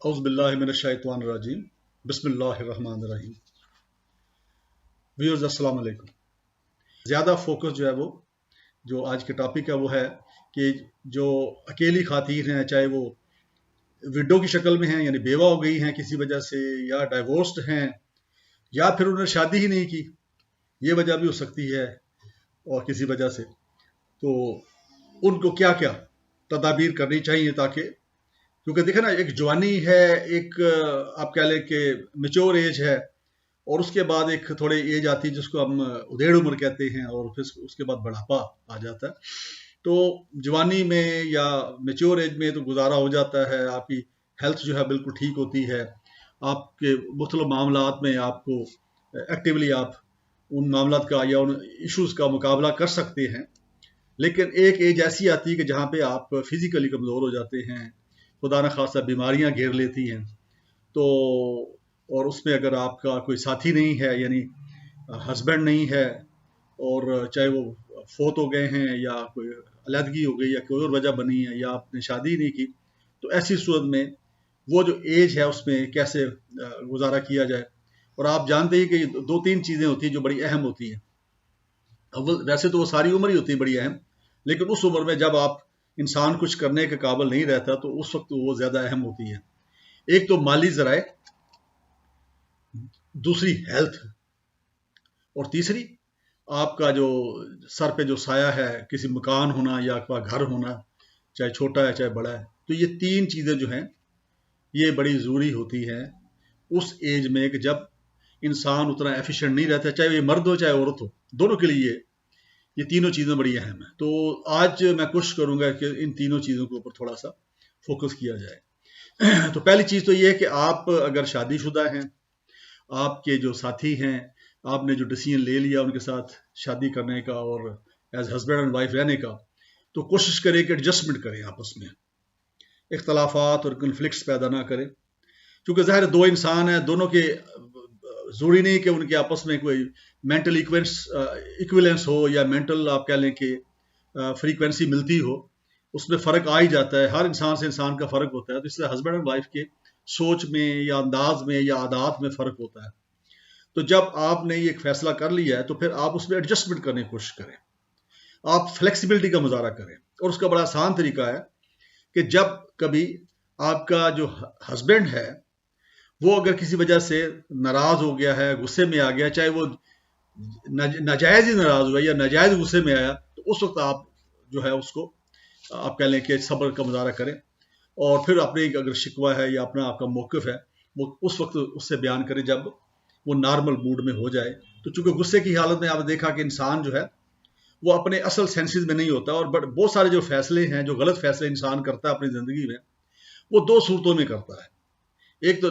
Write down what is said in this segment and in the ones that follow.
اعوذ باللہ من الشیطان الرجیم بسم اللہ الرحمن الرحیم۔ ویورز السلام علیکم۔ زیادہ فوکس وہ جو آج کے ٹاپک ہے وہ ہے کہ جو اکیلی خواتین ہیں، چاہے وہ وڈو کی شکل میں ہیں یعنی بیوہ ہو گئی ہیں کسی وجہ سے، یا ڈائیورسڈ ہیں، یا پھر انہوں نے شادی ہی نہیں کی، یہ وجہ بھی ہو سکتی ہے اور کسی وجہ سے، تو ان کو کیا کیا تدابیر کرنی چاہیے تاکہ، کیونکہ دیکھیں نا، ایک جوانی ہے، ایک آپ کہہ لیں کہ میچور ایج ہے، اور اس کے بعد ایک تھوڑے ایج آتی ہے جس کو ہم ادھیڑ عمر کہتے ہیں، اور پھر اس کے بعد بڑھاپا آ جاتا ہے۔ تو جوانی میں یا میچور ایج میں تو گزارا ہو جاتا ہے، آپ کی ہیلتھ جو ہے بالکل ٹھیک ہوتی ہے، آپ کے مختلف معاملات میں آپ کو ایکٹیولی آپ ان معاملات کا یا ان ایشوز کا مقابلہ کر سکتے ہیں۔ لیکن ایک ایج ایسی آتی ہے کہ جہاں پہ آپ فزیکلی کمزور ہو جاتے ہیں، خدا نخواستہ بیماریاں گھیر لیتی ہیں، تو اور اس میں اگر آپ کا کوئی ساتھی نہیں ہے، یعنی ہسبینڈ نہیں ہے، اور چاہے وہ فوت ہو گئے ہیں یا کوئی علیحدگی ہو گئی یا کوئی اور وجہ بنی ہے، یا آپ نے شادی نہیں کی، تو ایسی صورت میں وہ جو ایج ہے اس میں کیسے گزارا کیا جائے۔ اور آپ جانتے ہیں کہ دو تین چیزیں ہوتی ہیں جو بڑی اہم ہوتی ہیں۔ ویسے تو وہ ساری عمر ہی ہوتی ہے بڑی اہم، لیکن اس عمر میں جب آپ انسان کچھ کرنے کے قابل نہیں رہتا تو اس وقت وہ زیادہ اہم ہوتی ہے۔ ایک تو مالی ذرائع، دوسری ہیلتھ، اور تیسری آپ کا جو سر پہ جو سایہ ہے، کسی مکان ہونا یا گھر ہونا، چاہے چھوٹا ہے چاہے بڑا ہے، تو یہ تین چیزیں جو ہیں یہ بڑی ضروری ہوتی ہیں اس ایج میں کہ جب انسان اتنا ایفیشینٹ نہیں رہتا، چاہے یہ مرد ہو چاہے عورت ہو، دونوں کے لیے یہ تینوں چیزیں بڑی اہم ہیں۔ تو آج میں کوشش کروں گا کہ ان تینوں چیزوں کے اوپر تھوڑا سا فوکس کیا جائے۔ تو پہلی چیز تو یہ ہے کہ آپ اگر شادی شدہ ہیں، آپ کے جو ساتھی ہیں، آپ نے جو ڈیسیژن لے لیا ان کے ساتھ شادی کرنے کا اور ایز ہسبینڈ اینڈ وائف رہنے کا، تو کوشش کریں کہ ایڈجسٹمنٹ کریں، آپس میں اختلافات اور کنفلکٹس پیدا نہ کریں، کیونکہ ظاہر دو انسان ہیں، دونوں کے ضروری نہیں کہ ان کے آپس میں کوئی مینٹل ایکویلنس ہو یا مینٹل آپ کہہ لیں کہ فریکوینسی ملتی ہو، اس میں فرق آ ہی جاتا ہے، ہر انسان سے انسان کا فرق ہوتا ہے، تو اس سے ہسبینڈ اینڈ وائف کے سوچ میں یا انداز میں یا عادات میں فرق ہوتا ہے۔ تو جب آپ نے یہ ایک فیصلہ کر لیا ہے تو پھر آپ اس میں ایڈجسٹمنٹ کرنے کی کوشش کریں، آپ فلیکسیبلٹی کا مظاہرہ کریں، اور اس کا بڑا آسان طریقہ ہے کہ جب کبھی آپ کا جو ہسبینڈ ہے وہ اگر کسی وجہ سے ناراض ہو گیا ہے، غصے میں آ گیا، چاہے وہ ناجائز ہی ناراض ہوا یا ناجائز غصے میں آیا، تو اس وقت آپ جو ہے اس کو آپ کہہ لیں کہ صبر کا مظاہرہ کریں، اور پھر اپنے اگر شکوہ ہے یا اپنا آپ کا موقف ہے وہ اس وقت اس سے بیان کریں جب وہ نارمل موڈ میں ہو جائے۔ تو چونکہ غصے کی حالت میں آپ نے دیکھا کہ انسان جو ہے وہ اپنے اصل سینسز میں نہیں ہوتا، اور بہت سارے جو فیصلے ہیں، جو غلط فیصلے انسان کرتا ہے اپنی زندگی میں، وہ دو صورتوں میں کرتا ہے۔ ایک تو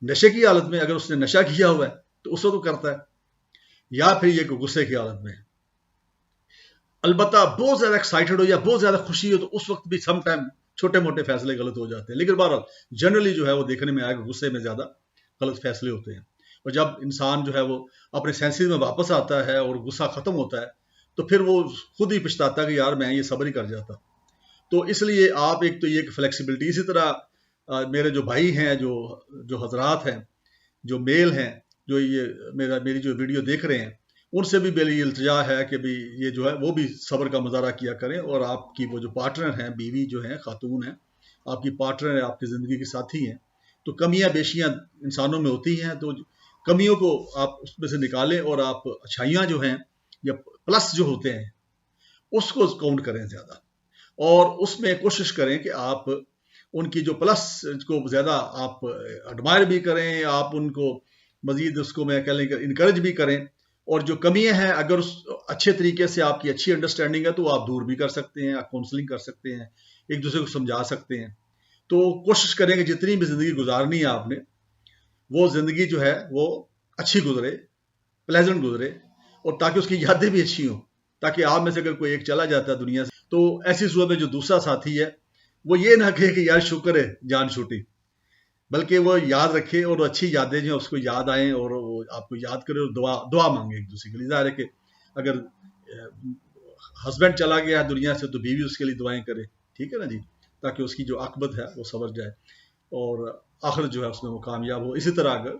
نشے کی حالت میں، اگر اس نے نشہ کیا ہوا ہے تو اس وقت کرتا ہے، یا پھر یہ کہ غصے کی حالت میں۔ البتہ بہت زیادہ ایکسائٹڈ ہو یا بہت زیادہ خوشی ہو تو اس وقت بھی سم ٹائم چھوٹے موٹے فیصلے غلط ہو جاتے ہیں، لیکن بہرحال جنرلی جو ہے وہ دیکھنے میں آئے گا غصے میں زیادہ غلط فیصلے ہوتے ہیں۔ اور جب انسان جو ہے وہ اپنے سینسز میں واپس آتا ہے اور غصہ ختم ہوتا ہے تو پھر وہ خود ہی پچھتاتا ہے کہ یار میں یہ صبر ہی کر جاتا۔ تو اس لیے آپ ایک تو یہ کہ فلیکسیبلٹی، اسی طرح میرے جو بھائی ہیں، جو حضرات ہیں، جو میل ہیں، جو یہ میری جو ویڈیو دیکھ رہے ہیں، ان سے بھی میری التجا ہے کہ بھی یہ جو ہے وہ بھی صبر کا مظاہرہ کیا کریں، اور آپ کی وہ جو پارٹنر ہیں، بیوی جو ہیں، خاتون ہیں، آپ کی پارٹنر ہیں، آپ کی زندگی کے ساتھی ہیں، تو کمیاں بیشیاں انسانوں میں ہوتی ہیں، تو کمیوں کو آپ اس میں سے نکالیں، اور آپ اچھائیاں جو ہیں یا پلس جو ہوتے ہیں اس کو کاؤنٹ کریں زیادہ، اور اس میں کوشش کریں کہ آپ ان کی جو پلس کو زیادہ آپ ایڈمائر بھی کریں، آپ ان کو مزید اس کو میں کہہ لیں کہ انکریج بھی کریں، اور جو کمیاں ہیں اگر اس اچھے طریقے سے آپ کی اچھی انڈرسٹینڈنگ ہے تو آپ دور بھی کر سکتے ہیں، آپ کاؤنسلنگ کر سکتے ہیں، ایک دوسرے کو سمجھا سکتے ہیں۔ تو کوشش کریں کہ جتنی بھی زندگی گزارنی ہے آپ نے، وہ زندگی جو ہے وہ اچھی گزرے، پلیزنٹ گزرے، اور تاکہ اس کی یادیں بھی اچھی ہوں، تاکہ آپ میں سے اگر کوئی ایک چلا جاتا ہے دنیا سے تو ایسی صورت میں جو دوسرا ساتھی ہے وہ یہ نہ کہے کہ یار شکر ہے جان چھوٹی، بلکہ وہ یاد رکھے اور اچھی یادیں جو ہیں اس کو یاد آئیں، اور وہ آپ کو یاد کرے، اور دعا مانگے ایک دوسرے کے لیے۔ ظاہر ہے کہ اگر ہسبینڈ چلا گیا دنیا سے تو بیوی اس کے لیے دعائیں کرے، ٹھیک ہے نا جی، تاکہ اس کی جو عاقبت ہے وہ سنور جائے۔ اور آخر جو ہے اس میں وہ کامیاب ہو. اسی طرح اگر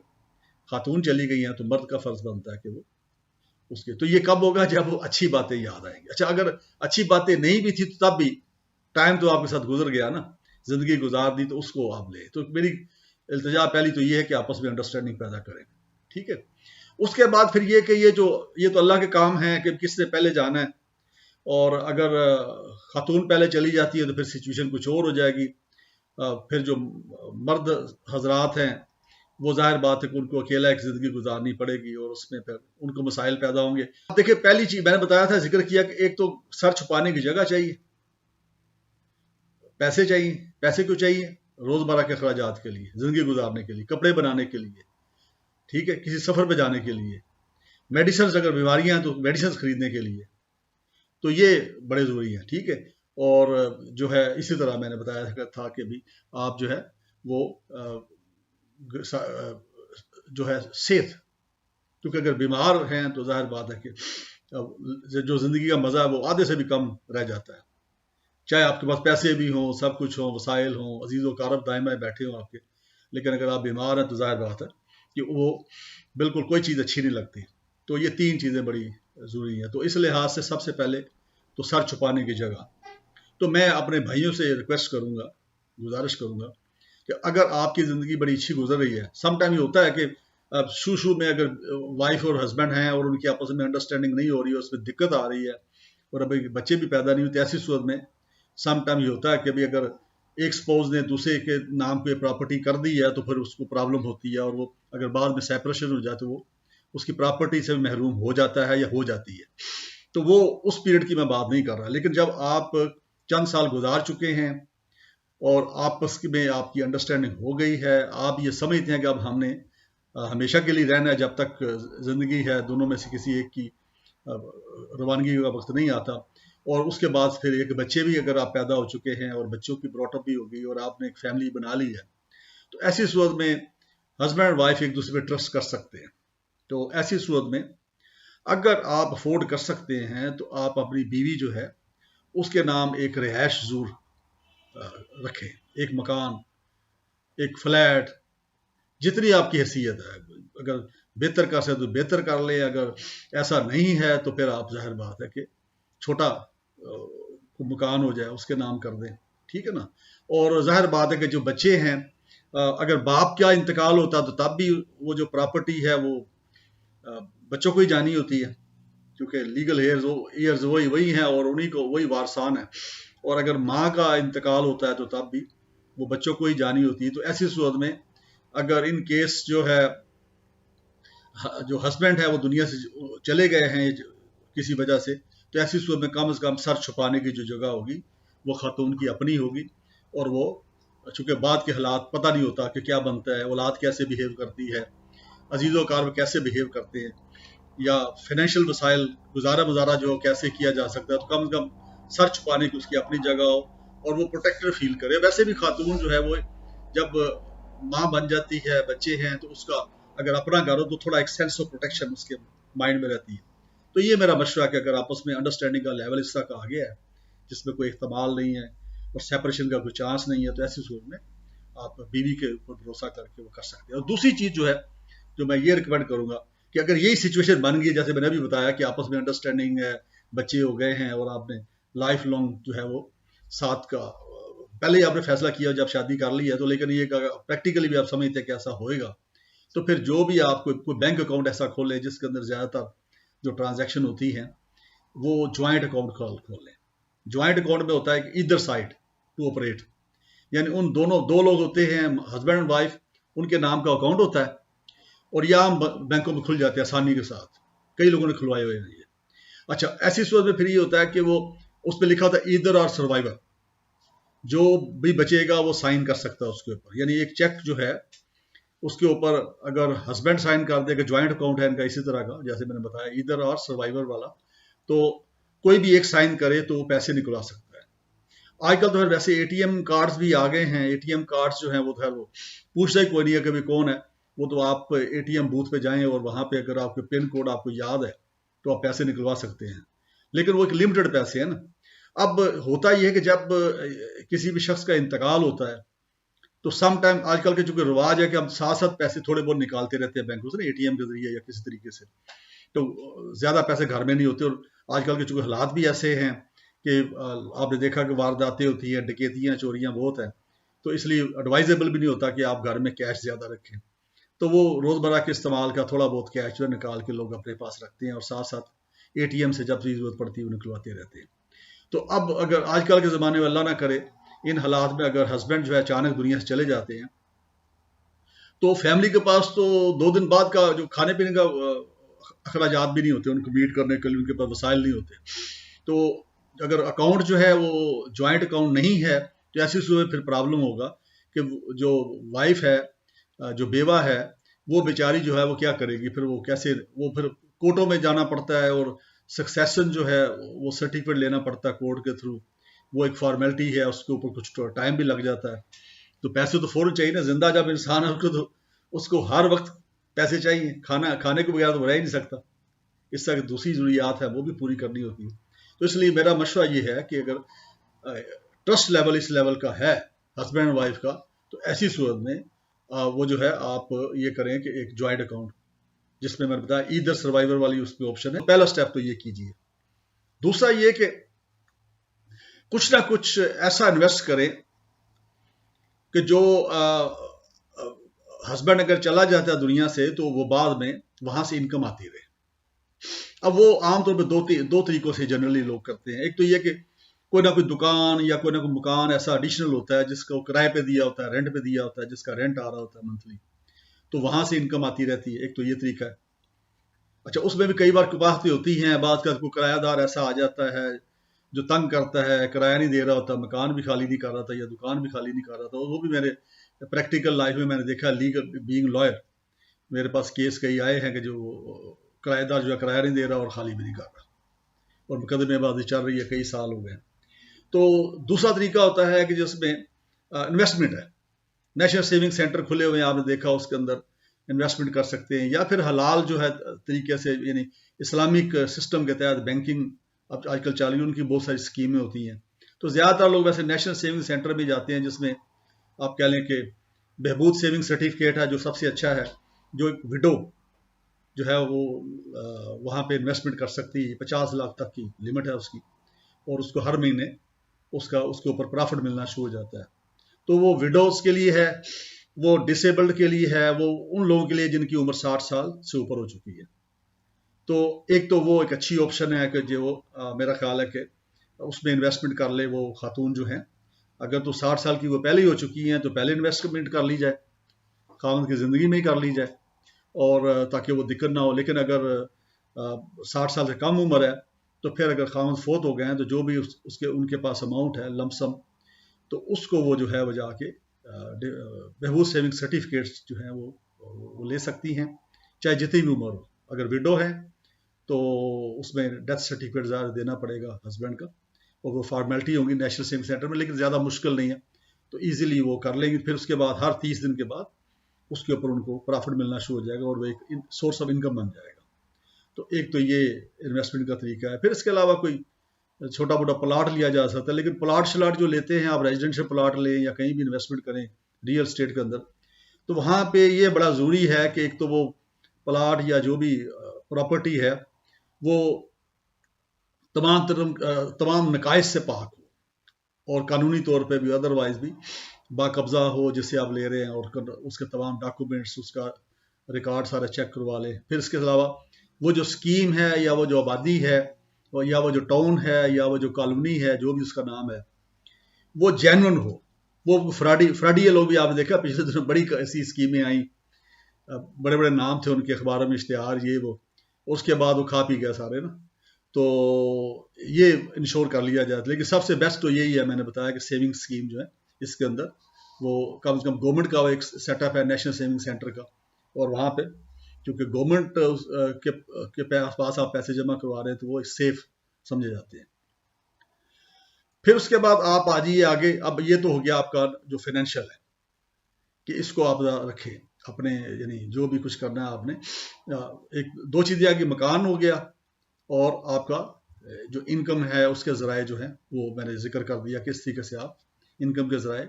خاتون چلی گئی ہیں تو مرد کا فرض بنتا ہے کہ وہ اس کے. تو یہ کب ہوگا؟ جب وہ اچھی باتیں یاد آئیں گی. اچھا اگر اچھی باتیں نہیں بھی تھی تو تب بھی ٹائم تو آپ کے ساتھ گزر گیا نا, زندگی گزار دی, تو اس کو آپ لے. تو میری التجا پہلی تو یہ ہے کہ آپس میں انڈرسٹینڈنگ پیدا کریں. ٹھیک ہے. اس کے بعد پھر یہ کہ یہ تو اللہ کے کام ہیں کہ کس نے پہلے جانا ہے, اور اگر خاتون پہلے چلی جاتی ہے تو پھر سچویشن کچھ اور ہو جائے گی. پھر جو مرد حضرات ہیں وہ ظاہر بات ہے کہ ان کو اکیلا ایک زندگی گزارنی پڑے گی, اور اس میں پھر ان کو مسائل پیدا ہوں گے. اب دیکھیں, پہلی چیز میں نے بتایا تھا, ذکر کیا کہ ایک تو سر چھپانے کی جگہ چاہیے, پیسے چاہیے. پیسے کیوں چاہیے؟ روزمرہ کے اخراجات کے لیے, زندگی گزارنے کے لیے, کپڑے بنانے کے لیے, ٹھیک ہے, کسی سفر پہ جانے کے لیے, میڈیسنز, اگر بیماریاں ہیں تو میڈیسنز خریدنے کے لیے. تو یہ بڑے ضروری ہیں. ٹھیک ہے. اور جو ہے اسی طرح میں نے بتایا تھا کہ بھی آپ جو ہے وہ جو ہے صحت, کیونکہ اگر بیمار ہیں تو ظاہر بات ہے کہ جو زندگی کا مزہ ہے وہ آدھے سے بھی کم رہ جاتا ہے. چاہے آپ کے پاس پیسے بھی ہوں, سب کچھ ہوں, وسائل ہوں, عزیز و اقارب دائم بیٹھے ہوں آپ کے, لیکن اگر آپ بیمار ہیں تو ظاہر بات ہے کہ وہ بالکل کوئی چیز اچھی نہیں لگتی. تو یہ تین چیزیں بڑی ضروری ہیں. تو اس لحاظ سے سب سے پہلے تو سر چھپانے کی جگہ. تو میں اپنے بھائیوں سے ریکویسٹ کروں گا, گزارش کروں گا کہ اگر آپ کی زندگی بڑی اچھی گزر رہی ہے, سم ٹائم یہ ہوتا ہے کہ اب شروع میں اگر وائف اور ہسبینڈ ہیں اور ان کی آپس میں انڈرسٹینڈنگ نہیں ہو رہی ہے, اس میں دقت آ رہی ہے, اور ابھی بچے بھی پیدا نہیں ہوتے, ایسی صورت میں سم ٹائم یہ ہوتا ہے کہ اگر ایک سپوز نے دوسرے کے نام پہ پراپرٹی کر دی ہے تو پھر اس کو پرابلم ہوتی ہے, اور وہ اگر بعد میں سیپریشن ہو جائے تو وہ اس کی پراپرٹی سے محروم ہو جاتا ہے یا ہو جاتی ہے. تو وہ اس پیریڈ کی میں بات نہیں کر رہا. لیکن جب آپ چند سال گزار چکے ہیں اور آپس میں آپ کی انڈرسٹینڈنگ ہو گئی ہے, آپ یہ سمجھتے ہیں کہ اب ہم نے ہمیشہ کے لیے رہنا ہے, جب تک زندگی ہے دونوں میں سے کسی ایک کی روانگی کا وقت نہیں آتا, اور اس کے بعد پھر ایک بچے بھی اگر آپ پیدا ہو چکے ہیں اور بچوں کی براٹ اپ بھی ہو گئی اور آپ نے ایک فیملی بنا لی ہے, تو ایسی صورت میں ہسبینڈ اور وائف ایک دوسرے پہ ٹرسٹ کر سکتے ہیں. تو ایسی صورت میں اگر آپ افورڈ کر سکتے ہیں تو آپ اپنی بیوی جو ہے اس کے نام ایک رہائش ضرور رکھیں, ایک مکان, ایک فلیٹ, جتنی آپ کی حیثیت ہے. اگر بہتر کر سکے تو بہتر کر لیں, اگر ایسا نہیں ہے تو پھر آپ ظاہر بات ہے کہ چھوٹا مکان ہو جائے اس کے نام کر دیں. ٹھیک ہے نا. اور ظاہر بات ہے کہ جو بچے ہیں, اگر باپ کا انتقال ہوتا تو تب بھی وہ جو پراپرٹی ہے وہ بچوں کو ہی جانی ہوتی ہے, کیونکہ لیگل ایئرز وہی ہیں اور انہی کو وہی وارثان ہیں. اور اگر ماں کا انتقال ہوتا ہے تو تب بھی وہ بچوں کو ہی جانی ہوتی ہے. تو ایسی صورت میں اگر ان کیس جو ہے جو ہسبینڈ ہے وہ دنیا سے چلے گئے ہیں کسی وجہ سے, تو ایسی صورت میں کم از کم سر چھپانے کی جو جگہ ہوگی وہ خاتون کی اپنی ہوگی. اور وہ چونکہ بعد کے حالات پتہ نہیں ہوتا کہ کیا بنتا ہے, اولاد کیسے بیہیو کرتی ہے, عزیز و اقارب کیسے بیہیو کرتے ہیں, یا فائنینشیل وسائل گزارا جو کیسے کیا جا سکتا ہے. تو کم از کم سر چھپانے کی اس کی اپنی جگہ ہو اور وہ پروٹیکٹر فیل کرے. ویسے بھی خاتون جو ہے وہ جب ماں بن جاتی ہے, بچے ہیں, تو اس کا اگر اپنا گھر ہو تو تھوڑا ایک سینس آف پروٹیکشن اس کے مائنڈ میں رہتی ہے. تو یہ میرا مشورہ ہے کہ اگر آپس میں انڈرسٹینڈنگ کا لیول اس طرح کا آ گیا ہے جس میں کوئی احتمال نہیں ہے اور سیپریشن کا کوئی چانس نہیں ہے, تو ایسی صورت میں آپ بیوی کے اوپر بھروسہ کر کے وہ کر سکتے ہیں. اور دوسری چیز جو ہے جو میں یہ ریکمینڈ کروں گا کہ اگر یہی سچویشن بن گئی, جیسے میں نے بھی بتایا کہ آپس میں انڈرسٹینڈنگ ہے, بچے ہو گئے ہیں اور آپ نے لائف لانگ جو ہے وہ ساتھ کا پہلے ہی آپ نے فیصلہ کیا جب شادی کر لی ہے, تو لیکن یہ پریکٹیکلی بھی آپ سمجھتے ہیں کہ ایسا ہوئے گا, تو پھر جو بھی آپ کوئی بینک اکاؤنٹ ایسا کھولیں جس کے اندر زیادہ تر جو ٹرانزیکشن ہوتی ہیں وہ جوائنٹ اکاؤنٹ کھول لیں. جوائنٹ اکاؤنٹ میں ہوتا ہے کہ ادھر سائڈ ٹو آپریٹ, یعنی ان دو لوگ ہوتے ہیں, ہسبینڈ اینڈ وائف, ان کے نام کا اکاؤنٹ ہوتا ہے اور یہ عام بینکوں میں کھل جاتے ہیں آسانی کے ساتھ, کئی لوگوں نے کھلوائے ہوئے ہیں یہ. اچھا, ایسی صورت میں پھر یہ ہوتا ہے کہ وہ اس پہ لکھا ہوتا ہے ایدر اور سروائیور, جو بھی بچے گا وہ سائن کر سکتا ہے اس کے اوپر. یعنی ایک چیک جو ہے اس کے اوپر اگر ہسبینڈ سائن کر دے, کہ جوائنٹ اکاؤنٹ ہے ان کا اسی طرح کا جیسے میں نے بتایا ایدر اور سروائیور والا, تو کوئی بھی ایک سائن کرے تو وہ پیسے نکلا سکتا ہے. آج کل تو پھر ویسے اے ٹی ایم کارڈز بھی آ گئے ہیں. اے ٹی ایم کارڈز جو ہیں وہ پوچھتا ہی کوئی نہیں ہے کہ کون ہے, وہ تو آپ اے ٹی ایم بوتھ پہ جائیں اور وہاں پہ اگر آپ کے پن کوڈ آپ کو یاد ہے تو آپ پیسے نکلوا سکتے ہیں, لیکن وہ ایک لمیٹڈ پیسے ہیں نا. اب ہوتا یہ ہے کہ جب کسی بھی شخص کا انتقال ہوتا ہے تو سم ٹائم آج کل کے چونکہ رواج ہے کہ ہم ساتھ ساتھ پیسے تھوڑے بہت نکالتے رہتے ہیں بینکوں سے اے ٹی ایم کے ذریعے یا کسی طریقے سے، تو زیادہ پیسے گھر میں نہیں ہوتے، اور آج کل کے چونکہ حالات بھی ایسے ہیں کہ آپ نے دیکھا کہ وارداتیں ہوتی ہیں، ڈکیتیاں چوریاں بہت ہیں، تو اس لیے ایڈوائزیبل بھی نہیں ہوتا کہ آپ گھر میں کیش زیادہ رکھیں، تو وہ روزمرہ کے استعمال کا تھوڑا بہت کیش جو نکال کے لوگ اپنے پاس رکھتے ہیں، اور ساتھ ساتھ اے ٹی ایم سے جب بھی ضرورت پڑتی ہے وہ نکلواتے رہتے ہیں۔ تو اب اگر آج کل کے زمانے میں اللہ نہ کرے ان حالات میں اگر ہسبینڈ جو ہے اچانک دنیا سے چلے جاتے ہیں، تو فیملی کے پاس تو 2 دن بعد کا جو کھانے پینے کا اخراجات بھی نہیں ہوتے، ان کو میٹ کرنے کے لیے ان کے پاس وسائل نہیں ہوتے، تو اگر اکاؤنٹ جو ہے وہ جوائنٹ اکاؤنٹ نہیں ہے تو ایسی صورت میں پھر پرابلم ہوگا کہ جو وائف ہے، جو بیوہ ہے، وہ بیچاری جو ہے وہ کیا کرے گی، پھر وہ کیسے، وہ پھر کورٹوں میں جانا پڑتا ہے، اور سکسیسن جو ہے وہ سرٹیفکیٹ لینا پڑتا ہے کورٹ کے تھرو، وہ ایک فارمیلٹی ہے، اس کے اوپر کچھ ٹائم بھی لگ جاتا ہے، تو پیسے تو فوراً چاہیے نا، زندہ جب انسان ہے اس کو ہر وقت پیسے چاہیے، کھانے کے بغیر تو رہ ہی نہیں سکتا، اس طرح کی دوسری ضروریات ہیں وہ بھی پوری کرنی ہوتی ہے۔ تو اس لیے میرا مشورہ یہ ہے کہ اگر ٹرسٹ لیول اس لیول کا ہے ہسبینڈ اینڈ وائف کا، تو ایسی صورت میں وہ جو ہے آپ یہ کریں کہ ایک جوائنٹ اکاؤنٹ، جس میں نے بتایا ایدر سروائیور والی اس پہ آپشن ہے، پہلا سٹیپ تو یہ کیجیے۔ دوسرا یہ کہ کچھ نہ کچھ ایسا انویسٹ کریں کہ جو ہسبینڈ اگر چلا جاتا ہے دنیا سے تو وہ بعد میں وہاں سے انکم آتی رہے۔ اب وہ عام طور پہ دو طریقوں سے جنرلی لوگ کرتے ہیں، ایک تو یہ کہ کوئی نہ کوئی دکان یا کوئی نہ کوئی مکان ایسا ایڈیشنل ہوتا ہے جس کو کرائے پہ دیا ہوتا ہے، رینٹ پہ دیا ہوتا ہے، جس کا رینٹ آ رہا ہوتا ہے منتھلی، تو وہاں سے انکم آتی رہتی ہے، ایک تو یہ طریقہ ہے۔ اچھا، اس میں بھی کئی بار کباہتیں ہوتی ہیں، بعض کا کوئی کرایہ دار ایسا آ جاتا ہے جو تنگ کرتا ہے، کرایہ نہیں دے رہا ہوتا، مکان بھی خالی نہیں کر رہا تھا یا دکان بھی خالی نہیں کر رہا تھا، وہ بھی میرے پریکٹیکل لائف میں نے دیکھا، لیگل بینگ لائر میرے پاس کیس کئی آئے ہیں کہ جو کرایہ دار جو ہے کرایہ نہیں دے رہا اور خالی بھی نہیں کر رہا، اور مقدمے بازی چل رہی ہے، کئی سال ہو گئے ہیں۔ تو دوسرا طریقہ ہوتا ہے کہ جس میں انویسٹمنٹ ہے، نیشنل سیونگ سینٹر کھلے ہوئے ہیں، آپ نے دیکھا اس کے اندر انویسٹمنٹ کر سکتے ہیں، یا پھر حلال جو ہے طریقے سے، یعنی اسلامک سسٹم کے تحت بینکنگ اب آج کل چالیوں ان کی بہت ساری اسکیمیں ہوتی ہیں، تو زیادہ تر لوگ ویسے نیشنل سیونگ سینٹر میں جاتے ہیں، جس میں آپ کہہ لیں کہ بہبود سیونگ سرٹیفکیٹ ہے جو سب سے اچھا ہے، جو ایک وڈو جو ہے وہ وہاں پہ انویسٹمنٹ کر سکتی ہے، 50 لاکھ تک کی لمٹ ہے اس کی، اور اس کو ہر مہینے اس کے اوپر پرافٹ ملنا شروع ہو جاتا ہے۔ تو وہ وڈوز کے لیے ہے، وہ ڈسیبلڈ کے لیے ہے، وہ ان لوگوں کے لیے جن کی عمر 60 سال سے اوپر ہو چکی ہے۔ تو ایک تو وہ ایک اچھی آپشن ہے کہ جو میرا خیال ہے کہ اس میں انویسٹمنٹ کر لے وہ خاتون جو ہیں، اگر تو 60 سال کی وہ پہلے ہی ہو چکی ہیں تو پہلے انویسٹمنٹ کر لی جائے، خاوند کی زندگی میں ہی کر لی جائے، اور تاکہ وہ دقت نہ ہو۔ لیکن اگر 60 سال سے کم عمر ہے تو پھر اگر خاوند فوت ہو گئے ہیں تو جو بھی ان کے پاس اماؤنٹ ہے لمسم، تو اس کو وہ جو ہے وہ جا کے بہبود سیونگ سرٹیفکیٹس جو ہیں وہ لے سکتی ہیں، چاہے جتنی بھی عمر ہو۔ اگر وڈو ہے تو اس میں ڈیتھ سرٹیفکیٹ ظاہر دینا پڑے گا ہسبینڈ کا، اور وہ فارمیلٹی ہوں گی نیشنل سیونگ سینٹر میں، لیکن زیادہ مشکل نہیں ہے، تو ایزیلی وہ کر لیں گے۔ پھر اس کے بعد ہر 30 دن کے بعد اس کے اوپر ان کو پرافٹ ملنا شروع ہو جائے گا، اور وہ ایک سورس آف انکم بن جائے گا۔ تو ایک تو یہ انویسٹمنٹ کا طریقہ ہے۔ پھر اس کے علاوہ کوئی چھوٹا موٹا پلاٹ لیا جا سکتا ہے، لیکن پلاٹ شلاٹ جو لیتے ہیں آپ، ریزیڈنشل پلاٹ لیں یا کہیں بھی انویسٹمنٹ کریں ریئل اسٹیٹ کے اندر، تو وہاں پہ یہ بڑا ضروری ہے کہ ایک تو وہ پلاٹ یا جو بھی پراپرٹی ہے وہ تمام نقائص سے پاک ہو، اور قانونی طور پہ بھی ادروائز بھی باقبضہ ہو جسے آپ لے رہے ہیں، اور اس کے تمام ڈاکومنٹس، اس کا ریکارڈ سارا چیک کروا لیں۔ پھر اس کے علاوہ وہ جو اسکیم ہے یا وہ جو آبادی ہے یا وہ جو ٹاؤن ہے یا وہ جو کالونی ہے، جو بھی اس کا نام ہے، وہ جینون ہو، وہ فراڈی لوگ بھی آپ نے دیکھا پچھلے دنوں بڑی ایسی اسکیمیں آئیں، بڑے بڑے نام تھے ان کے اخباروں میں اشتہار، یہ وہ، اس کے بعد وہ کھا پی گیا سارے نا۔ تو یہ انشور کر لیا جائے، لیکن سب سے بیسٹ تو یہی ہے، میں نے بتایا کہ سیونگ اسکیم جو ہے اس کے اندر وہ کم سے کم گورنمنٹ کا ایک سیٹ اپ ہے نیشنل سیونگ سینٹر کا، اور وہاں پہ کیونکہ گورنمنٹ کے پاس آپ پیسے جمع کروا رہے ہیں تو وہ سیف سمجھے جاتے ہیں۔ پھر اس کے بعد آپ آ جائیے آگے، اب یہ تو ہو گیا آپ کا جو فائنینشیل ہے کہ اس کو آپ رکھیں اپنے، یعنی جو بھی کچھ کرنا ہے آپ نے، ایک دو چیزیں آگے، مکان ہو گیا اور آپ کا جو انکم ہے اس کے ذرائع جو ہیں وہ میں نے ذکر کر دیا، کس طریقے سے آپ انکم کے ذرائع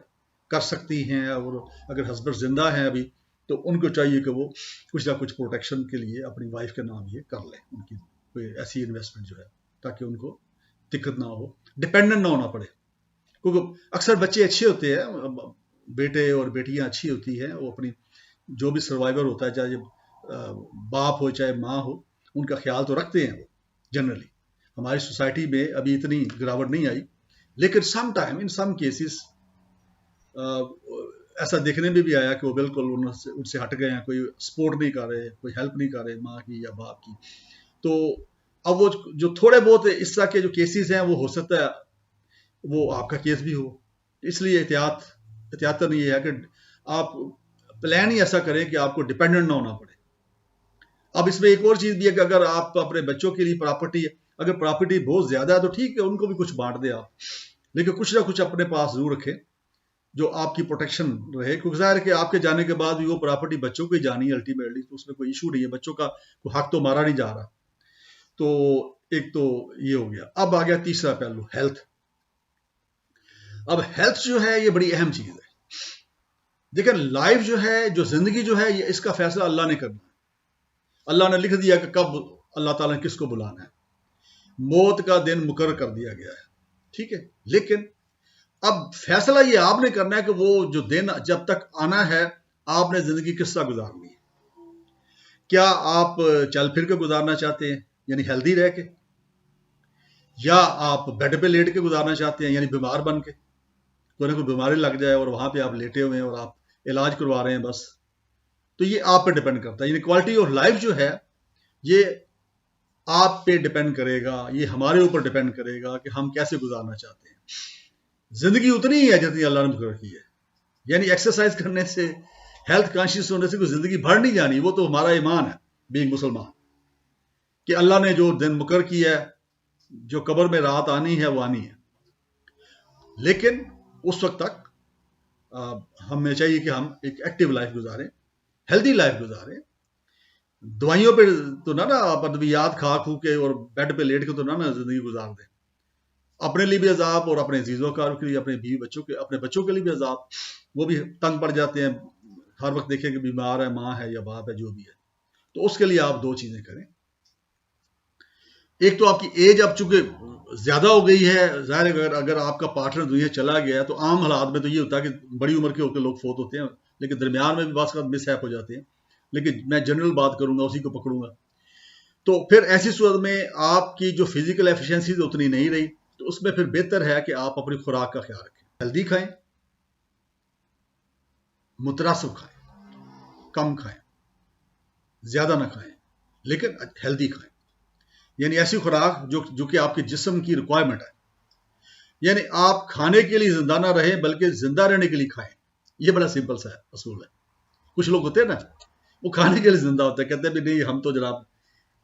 کر سکتی ہیں، اور اگر ہسبینڈ زندہ ہیں ابھی تو ان کو چاہیے کہ وہ کچھ نہ کچھ پروٹیکشن کے لیے اپنی وائف کے نام یہ کر لیں، ان کی کوئی ایسی انویسٹمنٹ جو ہے، تاکہ ان کو دقت نہ ہو، ڈپینڈنٹ نہ ہونا پڑے. کیونکہ اکثر بچے اچھے ہوتے ہیں، بیٹے اور بیٹیاں اچھی ہوتی ہیں، وہ اپنی جو بھی سروائیور ہوتا ہے، چاہے باپ ہو چاہے ماں ہو، ان کا خیال تو رکھتے ہیں وہ جنرلی. ہماری سوسائٹی میں ابھی اتنی گراوٹ نہیں آئی، لیکن سم ٹائم ان سم کیسز ایسا دیکھنے میں بھی آیا کہ وہ بالکل ان سے ہٹ گئے ہیں، کوئی سپورٹ نہیں کر رہے، کوئی ہیلپ نہیں کر رہے ماں کی یا باپ کی. تو اب وہ جو تھوڑے بہت اس طرح کے جو کیسز ہیں، وہ ہو سکتا ہے وہ آپ کا کیس بھی ہو. اس لیے احتیاطاً یہ ہے کہ آپ پلان ہی ایسا کریں کہ آپ کو ڈپینڈنٹ نہ ہونا پڑے. اب اس میں ایک اور چیز بھی ہے کہ اگر آپ اپنے بچوں کے لیے پراپرٹی، اگر پراپرٹی بہت زیادہ ہے تو ٹھیک ہے، ان کو بھی کچھ بانٹ دیں آپ، لیکن کچھ نہ کچھ اپنے پاس ضرور رکھیں جو آپ کی پروٹیکشن رہے. کیونکہ ظاہر ہے کہ آپ کے جانے کے بعد بھی وہ پراپرٹی بچوں کو ہی جانی ہے الٹیمیٹلی، تو اس میں کوئی ایشو نہیں ہے، بچوں کا کوئی حق تو مارا نہیں جا رہا. تو ایک تو یہ ہو گیا. اب آ گیا تیسرا پہلو، ہیلتھ. اب ہیلتھ جو ہے یہ بڑی اہم چیز ہے. دیکھیں لائف جو ہے، جو زندگی جو ہے، یہ اس کا فیصلہ اللہ نے کرنا ہے. اللہ نے لکھ دیا کہ کب اللہ تعالیٰ نے کس کو بلانا ہے، موت کا دن مقرر کر دیا گیا ہے، ٹھیک ہے. لیکن اب فیصلہ یہ آپ نے کرنا ہے کہ وہ جو دن جب تک آنا ہے، آپ نے زندگی کس طرح گزارنی ہے. کیا آپ چل پھر کے گزارنا چاہتے ہیں، یعنی ہیلدی رہ کے، یا آپ بیڈ پہ لیٹ کے گزارنا چاہتے ہیں، یعنی بیمار بن کے، کوئی نہ کوئی بیماری لگ جائے اور وہاں پہ آپ لیٹے ہوئے ہیں اور آپ علاج کروا رہے ہیں بس. تو یہ آپ پہ ڈیپینڈ کرتا ہے. یعنی کوالٹی آف لائف جو ہے یہ آپ پہ ڈیپینڈ کرے گا، یہ ہمارے اوپر ڈیپینڈ کرے گا کہ ہم کیسے گزارنا چاہتے ہیں. زندگی اتنی ہی ہے جتنی اللہ نے مقرر کی ہے. یعنی ایکسرسائز کرنے سے، ہیلتھ کانشیس ہونے سے کوئی زندگی بڑھ نہیں جانی. وہ تو ہمارا ایمان ہے بینگ مسلمان، کہ اللہ نے جو دن مقرر کیا ہے، جو قبر میں رات آنی ہے وہ آنی ہے. لیکن اس وقت تک ہمیں چاہیے کہ ہم ایک ایکٹیو لائف گزاریں، ہیلدی لائف گزاریں. دوائیوں پہ تو نہ آپ ادویات کھا کھو کے اور بیڈ پہ لیٹ کے تو نہ زندگی گزار دیں. اپنے لیے بھی عذاب اور اپنے عزیزوں کا کے لیے، اپنے بیوی بچوں کے، اپنے بچوں کے لیے بھی عذاب. وہ بھی تنگ پڑ جاتے ہیں، ہر وقت دیکھیں کہ بیمار ہے، ماں ہے یا باپ ہے، جو بھی ہے. تو اس کے لیے آپ دو چیزیں کریں. ایک تو آپ کی ایج اب چونکہ زیادہ ہو گئی ہے، ظاہر ہے اگر آپ کا پارٹنر دنیا چلا گیا تو عام حالات میں تو یہ ہوتا ہے کہ بڑی عمر کے ہو کے لوگ فوت ہوتے ہیں، لیکن درمیان میں بھی بعض کا مس ہیپ ہو جاتے ہیں. لیکن میں جنرل بات کروں گا، اسی کو پکڑوں گا. تو پھر ایسی صورت میں آپ کی جو فزیکل ایفیشنسی اتنی نہیں رہی، تو اس میں پھر بہتر ہے کہ آپ اپنی خوراک کا خیال رکھیں. ہیلدی کھائیں، متناسب کھائیں، کم کھائیں، زیادہ نہ کھائیں، لیکن ہیلدی کھائیں. یعنی ایسی خوراک جو کہ آپ کے جسم کی ریکوائرمنٹ ہے. یعنی آپ کھانے کے لیے زندہ نہ رہیں بلکہ زندہ رہنے کے لیے کھائیں. یہ بڑا سمپل سا اصول ہے. کچھ لوگ ہوتے ہیں نا، وہ کھانے کے لیے زندہ ہوتے ہیں، کہتے ہیں بھی نہیں ہم تو جناب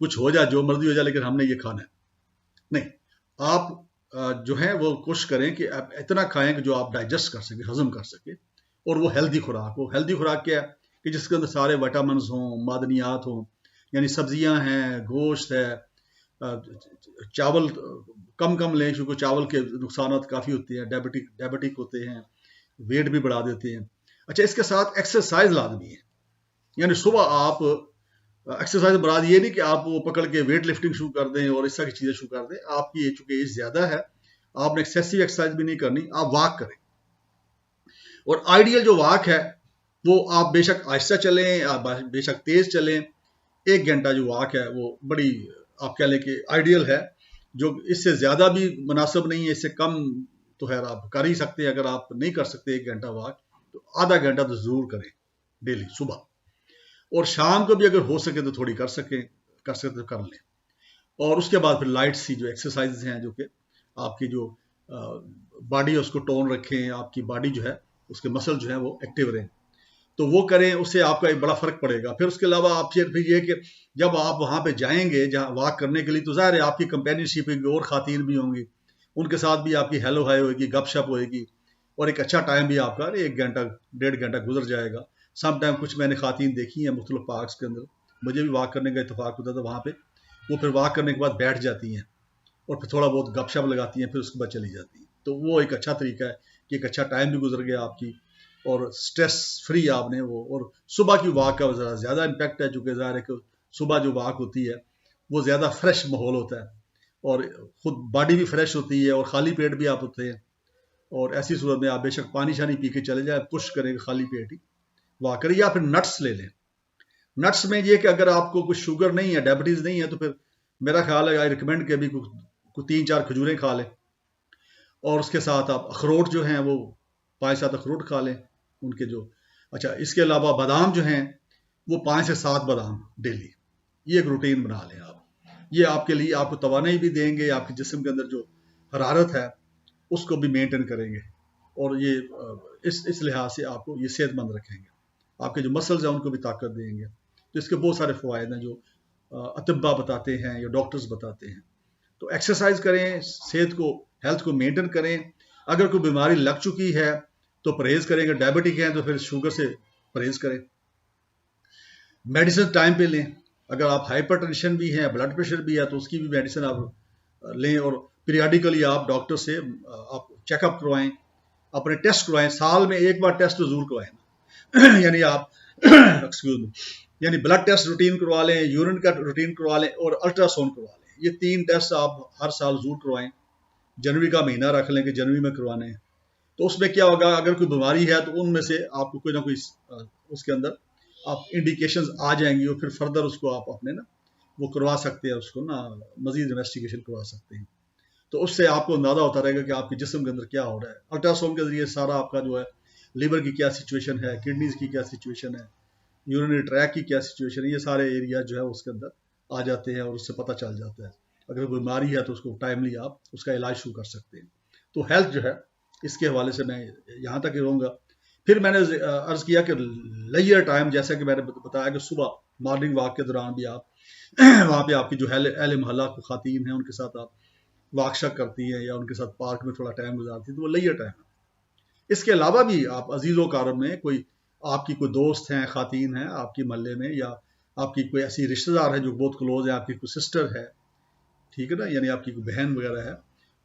کچھ ہو جائے جو مرضی ہو جائے لیکن ہم نے یہ کھانا ہے. نہیں، آپ جو ہیں وہ کوشش کریں کہ آپ اتنا کھائیں کہ جو آپ ڈائجسٹ کر سکیں، ہضم کر سکیں. اور وہ ہیلدی خوراک ہو. ہیلدی خوراک کیا ہے کہ جس کے اندر سارے وٹامنز ہوں، معدنیات ہوں. یعنی سبزیاں ہیں، گوشت ہے، چاول کم لیں کیونکہ چاول کے نقصانات کافی ہوتے ہیں، ڈائبٹک ہوتے ہیں، ویٹ بھی بڑھا دیتے ہیں. اچھا، اس کے ساتھ ایکسرسائز لازمی ہے. یعنی صبح آپ ایکسرسائز مراد یہ نہیں کہ آپ وہ پکڑ کے ویٹ لفٹنگ شروع کر دیں اور اس طرح کی چیزیں شروع کر دیں. آپ کی چونکہ ایج زیادہ ہے، آپ نے ایکسیسو ایکسرسائز بھی نہیں کرنی، آپ واک کریں. اور آئیڈیل جو واک ہے وہ آپ بے شک آہستہ چلیں، آپ بے شک تیز چلیں. 1 گھنٹہ جو واک ہے وہ بڑی آپ کہہ لیں کہ آئیڈیل ہے. جو اس سے زیادہ بھی مناسب نہیں ہے، اس سے کم تو خیر آپ کر ہی سکتے ہیں. اگر آپ نہیں کر سکتے 1 گھنٹہ واک، تو آدھا گھنٹہ تو ضرور کریں ڈیلی صبح. اور شام کو بھی اگر ہو سکے تو تھوڑی کر سکتے تو کر لیں. اور اس کے بعد پھر لائٹ سی جو ایکسرسائز ہیں جو کہ آپ کی جو باڈی ہے اس کو ٹون رکھیں، آپ کی باڈی جو ہے اس کے مسل جو ہے وہ ایکٹیو رہیں، تو وہ کریں. اس سے آپ کا ایک بڑا فرق پڑے گا. پھر اس کے علاوہ آپ پھر یہ کہ جب آپ وہاں پہ جائیں گے جہاں واک کرنے کے لیے، تو ظاہر ہے آپ کی کمپینین شپ ہوگی، اور خواتین بھی ہوں گی، ان کے ساتھ بھی آپ کی ہیلو ہائی ہوئے گی، گپ شپ ہوئے گی، اور ایک اچھا ٹائم بھی آپ کا 1 گھنٹہ 1.5 گھنٹہ گزر جائے گا. سم ٹائم کچھ میں نے خواتین دیکھی ہیں مختلف پارکس کے اندر، مجھے بھی واک کرنے کا اتفاق ہوتا تھا وہاں پہ. وہ پھر واک کرنے کے بعد بیٹھ جاتی ہیں اور پھر تھوڑا بہت گپ شپ لگاتی ہیں، پھر اس کے بعد چلی جاتی ہیں. تو وہ ایک اچھا طریقہ ہے کہ ایک اچھا ٹائم بھی گزر گیا آپ کی، اور سٹریس فری آپ نے وہ. اور صبح کی واک کا ذرا زیادہ امپیکٹ ہے، چونکہ ظاہر ہے کہ صبح جو واک ہوتی ہے وہ زیادہ فریش ماحول ہوتا ہے اور خود باڈی بھی فریش ہوتی ہے اور خالی پیٹ بھی آپ ہوتے ہیں. اور ایسی صورت میں آپ بے شک پانی شانی پی کے چلے جائیں، پش کریں گے خالی پیٹ ہی واک کریں، یا پھر نٹس لے لیں. نٹس میں یہ کہ اگر آپ کو کچھ شوگر نہیں ہے، ڈائبٹیز نہیں ہے، تو پھر میرا خیال ہے آئی ریکمینڈ کہ ابھی کوئی 3-4 کھجوریں کھا لیں، اور اس کے ساتھ آپ اخروٹ جو ہیں وہ 5-7 اخروٹ کھا لیں ان کے جو. اچھا، اس کے علاوہ بادام جو ہیں وہ 5 سے 7 بادام ڈیلی، یہ ایک روٹین بنا لیں آپ. یہ آپ کے لیے آپ کو توانائی بھی دیں گے، آپ کے جسم کے اندر جو حرارت ہے اس کو بھی مینٹین کریں گے، اور یہ اس لحاظ سے آپ کو یہ صحت مند رکھیں گے. آپ کے جو مسلز ہیں ان کو بھی طاقت دیں گے. تو اس کے بہت سارے فوائد ہیں جو اطباء بتاتے ہیں یا ڈاکٹرز بتاتے ہیں. تو ایکسرسائز کریں، صحت کو ہیلتھ کو مینٹین کریں. اگر کوئی بیماری لگ چکی ہے تو پرہیز کریں. اگر ڈائبٹک ہیں تو پھر شوگر سے پرہیز کریں. میڈیسن ٹائم پہ لیں. اگر آپ ہائپر ٹینشن بھی ہیں، بلڈ پریشر بھی ہے، تو اس کی بھی میڈیسن آپ لیں. اور پیریاڈیکلی آپ ڈاکٹر سے آپ چیک اپ کروائیں، اپنے ٹیسٹ کروائیں. سال میں ایک بار ٹیسٹ ضرور کروائیں. یعنی آپ ایکسکیوز می، یعنی بلڈ ٹیسٹ روٹین کروا لیں، یورین کا روٹین کروا لیں، اور الٹرا ساؤنڈ کروا لیں. یہ 3 ٹیسٹ آپ ہر سال ضرور کروائیں. جنوری کا مہینہ رکھ لیں کہ جنوری میں کروانے ہیں. تو اس میں کیا ہوگا، اگر کوئی بیماری ہے تو ان میں سے آپ کو کوئی نہ کوئی اس کے اندر آپ انڈیکیشنز آ جائیں گی، اور پھر فردر اس کو آپ اپنے نا وہ کروا سکتے ہیں، اس کو نا مزید انویسٹیگیشن کروا سکتے ہیں. تو اس سے آپ کو اندازہ ہوتا رہے گا کہ آپ کے جسم کے اندر کیا ہو رہا ہے. الٹرا ساؤنڈ کے ذریعے سارا آپ کا جو ہے لیور کی کیا سچویشن ہے، کڈنیز کی کیا سچویشن ہے، یورینری ٹریک کی کیا سچویشن ہے، یہ سارے ایریا جو ہے اس کے اندر آ جاتے ہیں، اور اس سے پتہ چل جاتا ہے. اگر کوئی بیماری ہے تو اس کو ٹائملی آپ اس کا علاج شروع کر سکتے ہیں. تو ہیلتھ جو ہے اس کے حوالے سے میں یہاں تک ہی رہوں گا. پھر میں نے عرض کیا کہ لیئر ٹائم، جیسا کہ میں نے بتایا کہ صبح مارننگ واک کے دوران بھی آپ وہاں پہ آپ کی جو اہل محلہ کو خواتین ہیں ان کے ساتھ آپ واک شک کرتی ہیں یا ان کے ساتھ پارک میں تھوڑا ٹائم گزارتی ہیں، تو وہ لیئر ٹائم ہے. اس کے علاوہ بھی آپ عزیز و کارم میں کوئی آپ کی کوئی دوست ہیں، خواتین ہیں آپ کی محلے میں، یا آپ کی کوئی ایسی رشتہ دار ہے جو بہت کلوز ہے، آپ کی کوئی سسٹر ہے، ٹھیک ہے نا، یعنی آپ کی کوئی بہن وغیرہ ہے،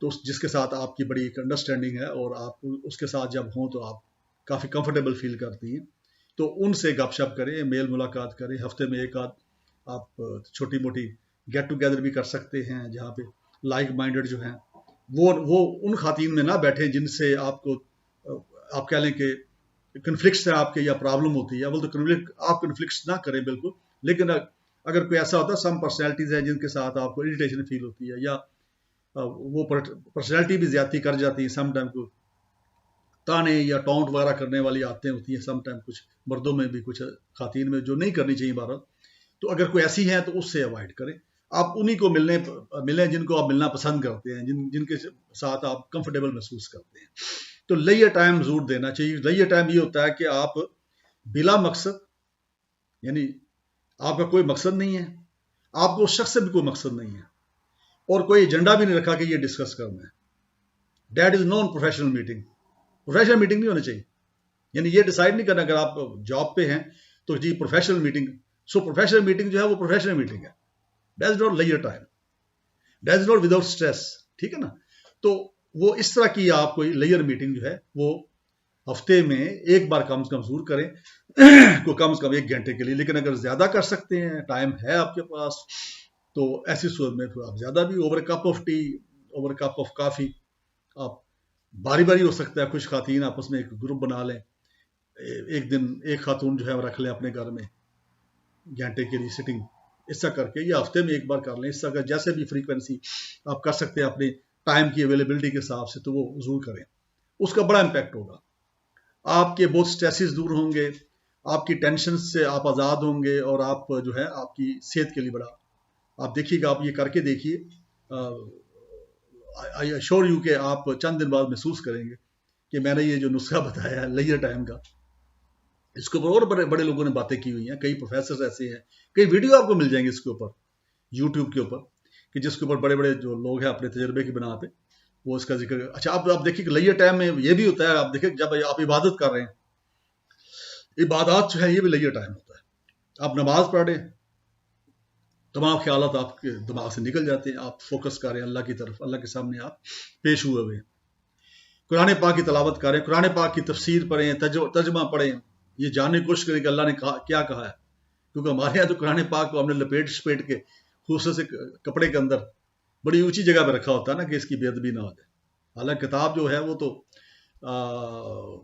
تو جس کے ساتھ آپ کی بڑی ایک انڈرسٹینڈنگ ہے اور آپ اس کے ساتھ جب ہوں تو آپ کافی کمفرٹیبل فیل کرتی ہیں، تو ان سے گپ شپ کریں، میل ملاقات کریں. ہفتے میں ایک آدھ آپ چھوٹی موٹی گیٹ ٹوگیدر بھی کر سکتے ہیں، جہاں پہ لائک مائنڈڈ جو ہیں وہ ان خواتین میں نہ بیٹھیں جن سے آپ کو آپ کہہ لیں کہ کنفلکٹس ہیں آپ کے یا پرابلم ہوتی ہے. وہ تو آپ کنفلکٹس نہ کریں بالکل، لیکن اگر کوئی ایسا ہوتا ہے سم پرسنالٹیز ہیں جن کے ساتھ آپ کو اریٹیشن فیل ہوتی ہے، یا وہ پرسنالٹی بھی زیادتی کر جاتی ہیں، سم ٹائم کو تانے یا ٹاؤنٹ وغیرہ کرنے والی عادتیں ہوتی ہیں، سم ٹائم کچھ مردوں میں بھی کچھ خواتین میں جو نہیں کرنی چاہیے بہرحال. تو اگر کوئی ایسی ہیں تو اس سے اوائڈ کریں. آپ انہی کو ملیں جن کو آپ ملنا پسند کرتے ہیں، جن کے ساتھ آپ کمفرٹیبل محسوس کرتے ہیں. تو لیئر ٹائم ضرور دینا چاہیے. لیئر ٹائم یہ ہوتا ہے کہ آپ بلا مقصد، یعنی آپ کا کوئی مقصد نہیں ہے، آپ کو اس شخص سے بھی کوئی مقصد نہیں ہے، اور کوئی ایجنڈا بھی نہیں رکھا کہ یہ ڈسکس کرنا ہے. That is non professional meeting. Professional meeting نہیں ہونی چاہیے. یعنی یہ ڈیسائیڈ نہیں کرنا اگر آپ جاب پہ ہیں تو جی پروفیشنل میٹنگ. سو پروفیشنل میٹنگ جو ہے وہ پروفیشنل میٹنگ ہے. That is not layer time. That is not without stress. ٹھیک ہے نا. تو وہ اس طرح کی آپ کوئی لیئر میٹنگ جو ہے وہ ہفتے میں ایک بار کم از کم ضرور کریں، کو کم از کم 1 گھنٹے کے لیے. لیکن اگر زیادہ کر سکتے ہیں، ٹائم ہے آپ کے پاس، تو ایسی صورت میں آپ زیادہ بھی over cup of T, over cup of coffee, آپ باری باری ہو سکتا ہے کچھ خواتین آپس میں ایک گروپ بنا لیں، ایک دن ایک خاتون جو ہے رکھ لیں اپنے گھر میں گھنٹے کے لیے سٹنگ، اس طرح کر کے یا ہفتے میں ایک بار کر لیں. اس طرح جیسے بھی فریکوینسی آپ کر سکتے ہیں اپنے ٹائم کی اویلیبلٹی کے حساب سے، تو وہ ضرور کریں. اس کا بڑا امپیکٹ ہوگا. آپ کے بہت سٹریسز دور ہوں گے، آپ کی ٹینشن سے آپ آزاد ہوں گے، اور آپ جو ہے آپ کی صحت کے لیے بڑا، آپ دیکھیے گا، آپ یہ کر کے دیکھیے، آئی ایشور یو کہ آپ چند دن بعد محسوس کریں گے کہ میں نے یہ جو نسخہ بتایا ہے لیئر ٹائم کا، اس کے اوپر اور بڑے بڑے لوگوں نے باتیں کی ہوئی ہیں. کئی پروفیسر ایسے ہیں، کئی ویڈیو آپ کو مل جائیں گے اس کے اوپر یوٹیوب کے اوپر، کہ جس کے اوپر بڑے بڑے جو لوگ ہیں اپنے تجربے کی بنا پہ وہ اس کا ذکر. اچھا، آپ دیکھیے کہ لیئر ٹائم میں یہ بھی ہوتا ہے، آپ دیکھیں جب آپ عبادت کر رہے ہیں، عبادات جو ہے یہ بھی لیئر ٹائم ہوتا ہے. آپ نماز پڑھ رہے ہیں، تمام خیالات آپ کے دماغ سے نکل جاتے ہیں، آپ فوکس کر رہے ہیں اللہ کی طرف، اللہ کے سامنے آپ پیش ہوئے ہوئے ہیں. قرآن پاک کی تلاوت کریں، قرآن پاک کی تفسیر پڑھیں، ترجمہ پڑھیں، یہ جاننے کی کوشش کریں کہ اللہ نے کیا کہا ہے، کیونکہ ہمارے یہاں تو قرآن پاک کو ہم نے لپیٹ کے خوبصورت سے کپڑے کے اندر بڑی اونچی جگہ پہ رکھا ہوتا ہے نا کہ اس کی بے ادبی نہ ہو جائے. حالانکہ کتاب جو ہے وہ تو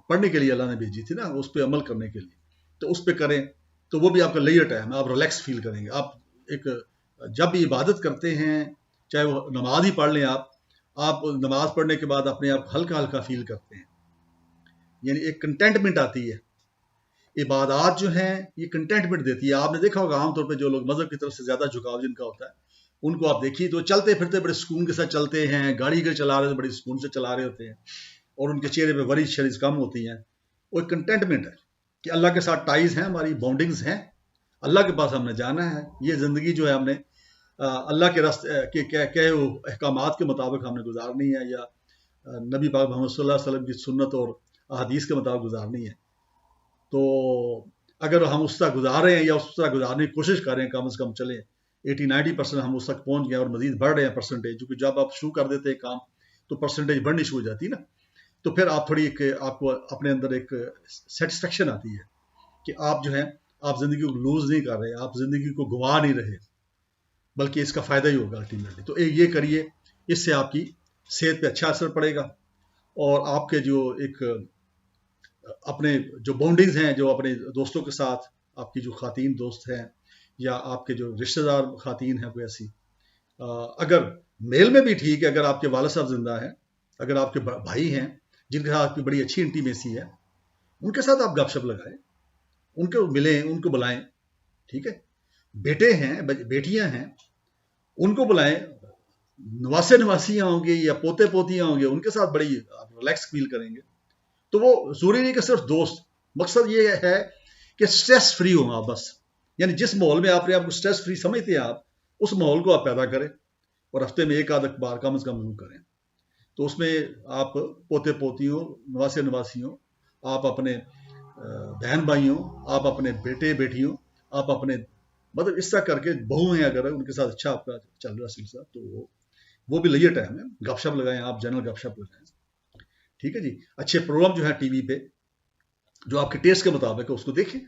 پڑھنے کے لیے اللہ نے بھیجی تھی نا، اس پہ عمل کرنے کے لیے، تو اس پہ کریں تو وہ بھی آپ کا لیئر ٹائم ہے، آپ ریلیکس فیل کریں گے. آپ ایک جب بھی عبادت کرتے ہیں، چاہے وہ نماز ہی پڑھ لیں، آپ نماز پڑھنے کے بعد اپنے آپ ہلکا ہلکا فیل کرتے ہیں، یعنی ایک کنٹینٹمنٹ آتی ہے. عبادات جو ہیں یہ کنٹینٹمنٹ دیتی ہے. آپ نے دیکھا ہوگا عام طور پہ جو لوگ مذہب کی طرف سے زیادہ جھکاؤ جن کا ہوتا ہے، ان کو آپ دیکھیے تو چلتے پھرتے بڑے سکون کے ساتھ چلتے ہیں، گاڑی کے چلا رہے ہیں بڑے سکون سے چلا رہے ہوتے ہیں، اور ان کے چہرے پہ ورز شریز کم ہوتی ہیں. وہ ایک کنٹینٹمنٹ ہے کہ اللہ کے ساتھ ٹائز ہیں، ہماری بانڈنگز ہیں، اللہ کے پاس ہم نے جانا ہے. یہ زندگی جو ہے ہم نے اللہ کے راستے کے احکامات کے مطابق ہم نے گزارنی ہے، یا نبی پاک محمد صلی اللہ علیہ وسلم کی سنت اور احادیث کے مطابق گزارنی ہے. تو اگر ہم اس طرح گزار رہے ہیں یا اس طرح گزارنے کی کوشش کر رہے ہیں، کم از کم چلیں 80-90% ہم اس تک پہنچ گئے اور مزید بڑھ رہے ہیں پرسنٹیج، کیونکہ جب آپ شروع کر دیتے ہیں کام تو پرسنٹیج بڑھنی شروع ہو جاتی ہے نا، تو پھر آپ تھوڑی آپ کو اپنے اندر ایک سیٹسفیکشن آتی ہے کہ آپ جو ہے آپ زندگی کو لوز نہیں کر رہے، آپ زندگی کو گوا نہیں رہے، بلکہ اس کا فائدہ ہی ہوگا الٹیمیٹلی. تو یہ کریے، اس سے آپ کی صحت پہ اچھا اثر پڑے گا، اور آپ کے جو ایک اپنے جو بانڈنگز ہیں، جو اپنے دوستوں کے ساتھ آپ کی جو خواتین دوست ہیں یا آپ کے جو رشتہ دار خواتین ہیں کوئی ایسی، اگر میل میں بھی ٹھیک ہے، اگر آپ کے والد صاحب زندہ ہیں، اگر آپ کے بھائی ہیں جن کے ساتھ آپ کی بڑی اچھی انٹیمیسی ہے، ان کے ساتھ آپ گپ شپ لگائیں، ان کو ملیں، ان کو بلائیں. ٹھیک ہے، بیٹے ہیں، بیٹیاں ہیں، ان کو بلائیں، نواسے نواسیاں ہوں گے یا پوتے پوتیاں ہوں گے، ان کے ساتھ بڑی آپ ریلیکس فیل کریں گے. تو وہ ضروری نہیں کہ صرف دوست، مقصد یہ ہے کہ سٹریس فری ہوں آپ بس. یعنی جس ماحول میں آپ نے آپ کو سٹریس فری سمجھتے ہیں، آپ اس ماحول کو آپ پیدا کریں، اور ہفتے میں ایک آدھ بار کم از کم ضرور کریں. تو اس میں آپ پوتے پوتیوں، نواسے نواسیوں، آپ اپنے بہن بھائیوں، آپ اپنے بیٹے بیٹیوں، آپ اپنے مطلب اس طرح کر کے بہو ہیں اگر ان کے ساتھ اچھا آپ کا چل رہا سلسلہ، تو وہ بھی لیے ٹائم ہے، گپ شپ لگائیں، آپ جنرل گپ شپ لگائیں. ٹھیک ہے جی. اچھے پروگرام جو ہے ٹی وی پہ جو آپ کے ٹیسٹ کے مطابق ہے اس کو دیکھیں.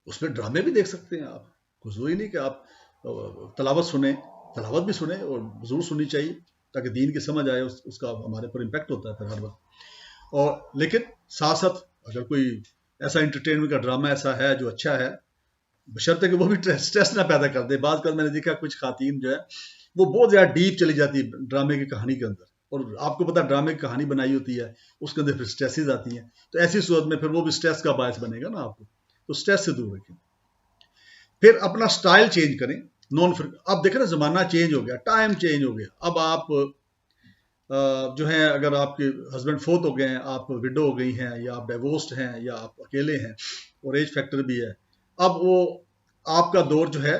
اس میں ڈرامے بھی دیکھ سکتے ہیں آپ، کوئی ضروری نہیں کہ آپ تلاوت سنیں، تلاوت بھی سنیں اور ضرور سننی چاہیے تاکہ دین کی سمجھ آئے، اس کا ہمارے پر امپیکٹ ہوتا ہے پھر ہر وقت. اور لیکن ساتھ ساتھ اگر کوئی ایسا انٹرٹینمنٹ کا ڈرامہ ایسا ہے جو اچھا ہے، بشرطے کہ وہ بھی اسٹریس نہ پیدا کر دے. بعض کا میں نے دیکھا کچھ خواتین جو ہے وہ بہت زیادہ ڈیپ چلی جاتی ہے ڈرامے کی کہانی کے اندر، اور آپ کو پتا ڈرامے کی کہانی بنائی ہوتی ہے، اس کے اندر پھر سٹریسز آتی ہیں، تو ایسی صورت میں پھر وہ بھی سٹریس کا باعث بنے گا نا آپ کو. تو سٹریس سے دور رکھیں. پھر اپنا سٹائل چینج کریں. اب دیکھیں نا زمانہ چینج ہو گیا، ٹائم چینج ہو گیا. اب آپ جو ہیں اگر آپ کے ہسبینڈ فوت ہو گئے ہیں، آپ وڈو ہو گئی ہیں، یا آپ ڈیورسڈ ہیں، یا آپ اکیلے ہیں، اور ایج فیکٹر بھی ہے، اب وہ آپ کا دور جو ہے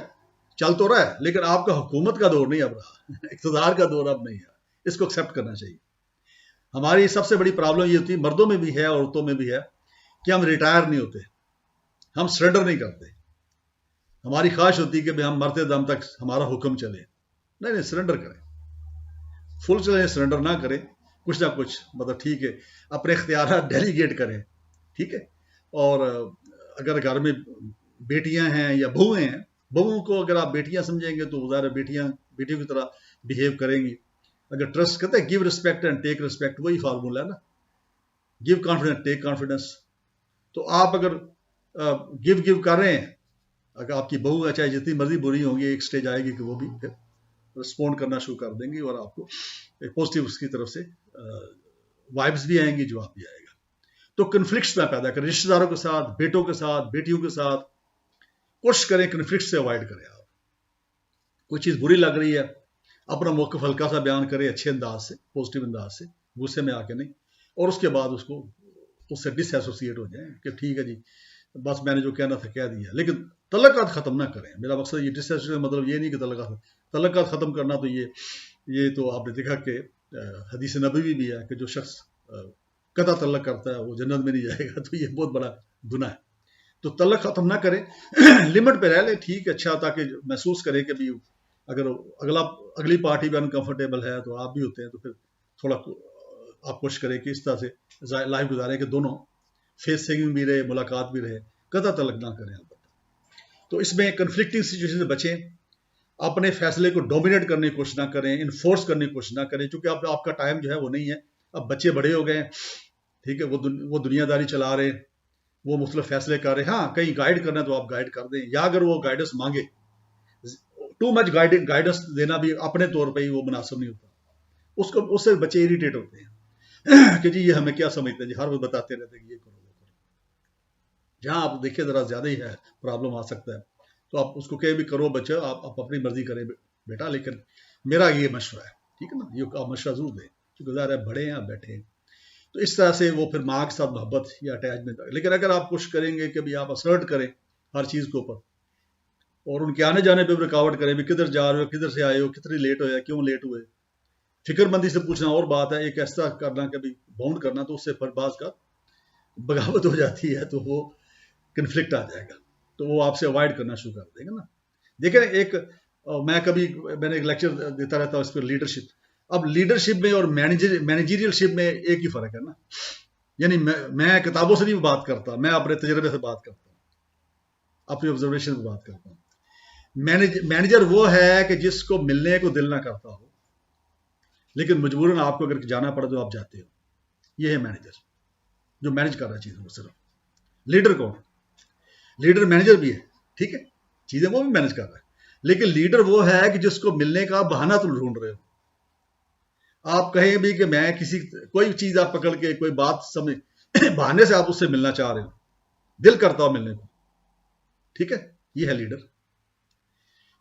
چل تو رہا ہے، لیکن آپ کا حکومت کا دور نہیں اب رہا، اقتدار کا دور اب نہیں ہے. اس کو ایکسیپٹ کرنا چاہیے. ہماری سب سے بڑی پرابلم یہ ہوتی ہے، مردوں میں بھی ہے عورتوں میں بھی ہے، کہ ہم ریٹائر نہیں ہوتے، ہم سرنڈر نہیں کرتے. ہماری خواہش ہوتی ہے کہ ہم مرتے دم تک ہمارا حکم چلے. نہیں، سرنڈر کریں، فل چلیں، سرنڈر نہ کریں، کچھ نہ کچھ مطلب ٹھیک ہے اپنے اختیارات ڈیلیگیٹ کریں. ٹھیک ہے. اور اگر گھر میں بیٹیاں ہیں یا بہویں ہیں، بہوؤں کو اگر آپ بیٹیاں سمجھیں گے تو ظاہر بیٹیوں کی طرح بہیو کریں گی. اگر ٹرسٹ کرتے ہیں، give respect and take respect, وہی فارمولا ہے نا، گیو کانفیڈنس ٹیک کانفیڈنس. تو آپ اگر گیو کر رہے ہیں، اگر آپ کی بہو ہے چاہے جتنی مرضی بری ہوں گی، ایک سٹیج آئے گی کہ وہ بھی پھر رسپونڈ کرنا شروع کر دیں گی، اور آپ کو ایک پازیٹیو اس کی طرف سے وائبس بھی آئیں گی، جو آپ بھی آئے گا. تو کنفلکٹس نہ پیدا کریں رشتہ داروں کے ساتھ، بیٹوں کے ساتھ، بیٹیوں کے ساتھ. کوشش کریں کنفلکٹ سے اوائڈ کریں. آپ کوئی چیز بری لگ رہی ہے، اپنا موقف ہلکا سا بیان کریں، اچھے انداز سے، پازیٹیو انداز سے، غصے میں آ کے نہیں، اور اس کے بعد اس سے ڈس ایسوسیٹ ہو جائیں کہ ٹھیک ہے جی بس میں نے جو کہنا تھا کہہ دیا. لیکن تعلقات ختم نہ کریں. میرا مقصد یہ ڈس ایسوسیٹ مطلب یہ نہیں کہ تعلقات ختم کرنا، تو یہ تو آپ نے دیکھا کہ حدیث نبوی بھی ہے کہ جو شخص قطع تعلق کرتا ہے وہ جنت میں نہیں جائے گا. تو یہ بہت بڑا گناہ ہے. تو تعلق ختم نہ کریں، لمٹ پہ رہ لیں. ٹھیک ہے، اچھا، تاکہ محسوس کریں کہ بھی اگر اگلی پارٹی بھی انکمفرٹیبل ہے تو آپ بھی ہوتے ہیں، تو پھر تھوڑا آپ کوشش کریں کہ اس طرح سے لائف گزاریں کہ دونوں فیس سنگنگ بھی رہے، ملاقات بھی رہے، قطع تعلق نہ کریں البتہ۔ تو اس میں کنفلکٹنگ سچویشن سے بچیں، اپنے فیصلے کو ڈومینیٹ کرنے کی کوشش نہ کریں، انفورس کرنے کی کوشش نہ کریں، چونکہ آپ کا ٹائم جو ہے وہ نہیں ہے، اب بچے بڑے ہو گئے ہیں، ٹھیک ہے، وہ دنیا داری چلا رہے ہیں، وہ مختلف فیصلے کر رہے ہیں، ہاں کہیں گائیڈ کرنا تو آپ گائیڈ کر دیں، یا اگر وہ گائیڈنس مانگے، ٹو مچ گائیڈنس دینا بھی اپنے طور پہ ہی وہ مناسب نہیں ہوتا، اس سے بچے اریٹیٹ ہوتے ہیں کہ جی یہ ہمیں کیا سمجھتے ہیں جی، ہر وقت بتاتے رہتے ہیں کہ یہ کرو وہ کرو۔ جہاں آپ دیکھیں ذرا زیادہ ہی ہے پرابلم آ سکتا ہے تو آپ اس کو کہیں بھی کرو بچہ، آپ اپنی مرضی کریں بیٹا، لیکن میرا یہ مشورہ ہے، ٹھیک ہے نا، یہ آپ مشورہ ضرور دیں کیونکہ ظاہر ہے بڑے ہیں، آپ بیٹھے ہیں، تو اس طرح سے وہ پھر ماں کے ساتھ محبت یا اٹیچمنٹ۔ لیکن اگر آپ کوشش کریں گے کہ بھی آپ اسرٹ کریں ہر چیز کے اوپر اور ان کے آنے جانے پہ رکاوٹ کریں، بھی کدھر جا رہے ہو، کدھر سے آئے ہو، کتنی لیٹ ہوئے، کیوں لیٹ ہوئے، فکر مندی سے پوچھنا اور بات ہے، ایک ایسا کرنا کہ بھی باؤنڈ کرنا، تو اس سے بعض کا بغاوت ہو جاتی ہے، تو وہ کنفلکٹ آ جائے گا، تو وہ آپ سے اوائڈ کرنا شروع کر دیں گے نا۔ دیکھیں میں نے ایک لیکچر دیتا رہتا ہوں اس پہ، لیڈرشپ۔ اب لیڈرشپ میں اور مینیجریل شپ میں ایک ہی فرق ہے نا، یعنی میں کتابوں سے نہیں بات کرتا، میں اپنے تجربے سے بات کرتا ہوں، اپنی آبزرویشن سے بات کرتا ہوں۔ مینیجر وہ ہے کہ جس کو ملنے کو دل نہ کرتا ہو لیکن مجبوراً آپ کو اگر جانا پڑے تو آپ جاتے ہو، یہ ہے مینیجر، جو مینیج کر رہا ہے چیزوں کو صرف۔ لیڈر کون؟ لیڈر مینیجر بھی ہے، ٹھیک ہے، چیزیں وہ بھی مینیج کر رہا ہے، لیکن لیڈر وہ ہے کہ جس کو ملنے کا بہانہ تم ڈھونڈ رہے ہو۔ آپ کہیں بھی کہ میں کوئی چیز آپ پکڑ کے کوئی بات سمجھ بہانے سے آپ اس سے ملنا چاہ رہے ہو، دل کرتا ہو ملنے کو، ٹھیک ہے، یہ ہے لیڈر۔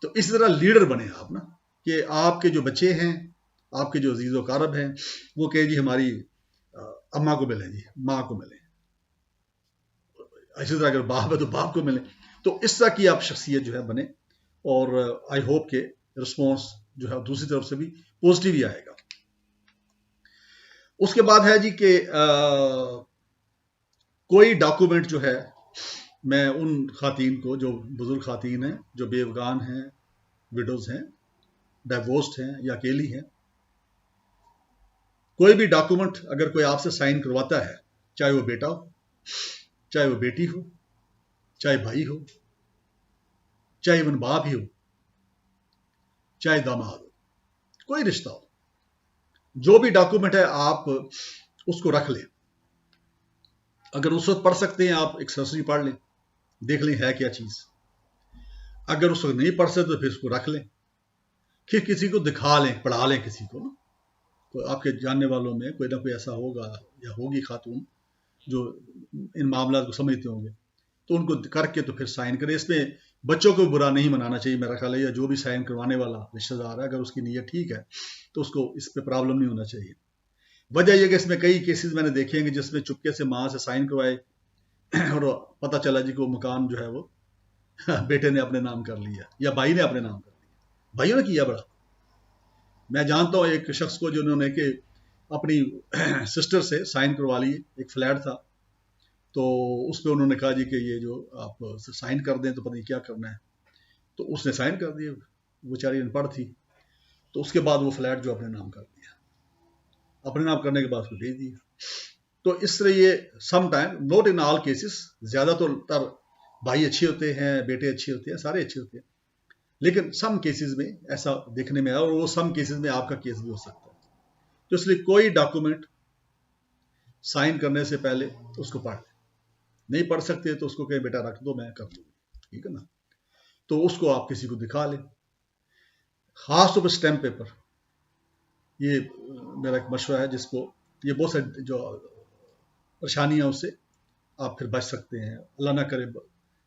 تو اس طرح لیڈر بنے آپ نا، کہ آپ کے جو بچے ہیں، آپ کے جو عزیز و اقارب ہیں، وہ کہیں جی ہماری اماں کو ملیں، جی ماں کو ملیں، اسی طرح اگر باپ ہے تو باپ کو ملیں، تو اس طرح کی آپ شخصیت جو ہے بنے، اور آئی ہوپ کہ رسپانس جو ہے دوسری طرف سے بھی پوزیٹیو ہی آئے گا۔ اس کے بعد ہے جی کہ کوئی ڈاکومنٹ جو ہے، میں ان خواتین کو جو بزرگ خواتین ہیں، جو بیوگان ہیں، وڈوز ہیں، ڈائیورسڈ ہیں یا اکیلی ہیں، کوئی بھی ڈاکومنٹ اگر کوئی آپ سے سائن کرواتا ہے، چاہے وہ بیٹا ہو، چاہے وہ بیٹی ہو، چاہے بھائی ہو، چاہے ایون باپ ہی ہو، چاہے داماد ہو، کوئی رشتہ ہو، جو بھی ڈاکومنٹ ہے آپ اس کو رکھ لیں۔ اگر اس وقت پڑھ سکتے ہیں آپ ایک سرسری پڑھ لیں، دیکھ لیں ہے کیا چیز۔ اگر اس وقت نہیں پڑھ سکتے تو پھر اس کو رکھ لیں، پھر کسی کو دکھا لیں، پڑھا لیں کسی کو نا، کوئی آپ کے جاننے والوں میں کوئی نہ کوئی ایسا ہوگا یا ہوگی خاتون جو ان معاملات کو سمجھتے ہوں گے، تو ان کو کر کے تو پھر سائن کریں۔ اس میں بچوں کو برا نہیں منانا چاہیے میرا خیال ہے، یا جو بھی سائن کروانے والا رشتہ دار ہے، اگر اس کی نیت ٹھیک ہے تو اس کو اس پہ پرابلم نہیں ہونا چاہیے۔ وجہ یہ کہ اس میں کئی کیسز میں نے دیکھے ہیں کہ جس میں چپکے سے ماں سے سائن کروائے اور پتہ چلا جی کہ وہ مکان جو ہے وہ بیٹے نے اپنے نام کر لیا یا بھائی نے اپنے نام کر لیا، بھائیوں نے کیا بڑا۔ میں جانتا ہوں ایک شخص کو جنہوں نے کہ اپنی سسٹر سے سائن کروا لی، ایک فلیٹ تھا، تو اس پہ انہوں نے کہا جی کہ یہ جو آپ سائن کر دیں تو پتہ نہیں کیا کرنا ہے، تو اس نے سائن کر دیے، وہ بیچاری ان پڑھ تھی، تو اس کے بعد وہ فلیٹ جو اپنے نام کر دیا، اپنے نام کرنے کے بعد اس کو بھیج دیا۔ تو اس طرح یہ سم ٹائم، نوٹ ان آل کیسز، زیادہ تر بھائی اچھے ہوتے ہیں، بیٹے اچھے ہوتے ہیں، سارے اچھے ہوتے ہیں، لیکن سم کیسز میں ایسا دیکھنے میں آیا، اور وہ سم کیسز میں آپ کا کیس بھی ہو سکتا ہے۔ تو اس لیے کوئی ڈاکومنٹ سائن کرنے سے پہلے اس کو پڑھ لیں، نہیں پڑھ سکتے تو اس کو کہیں بیٹا رکھ دو میں کر دوں گا، ٹھیک ہے نا، تو اس کو آپ کسی کو دکھا لیں، خاص طور پہ اسٹیمپ پیپر، یہ میرا ایک مشورہ ہے، جس کو یہ بہت سے جو پریشانیاں اس سے آپ پھر بچ سکتے ہیں، اللہ نہ کرے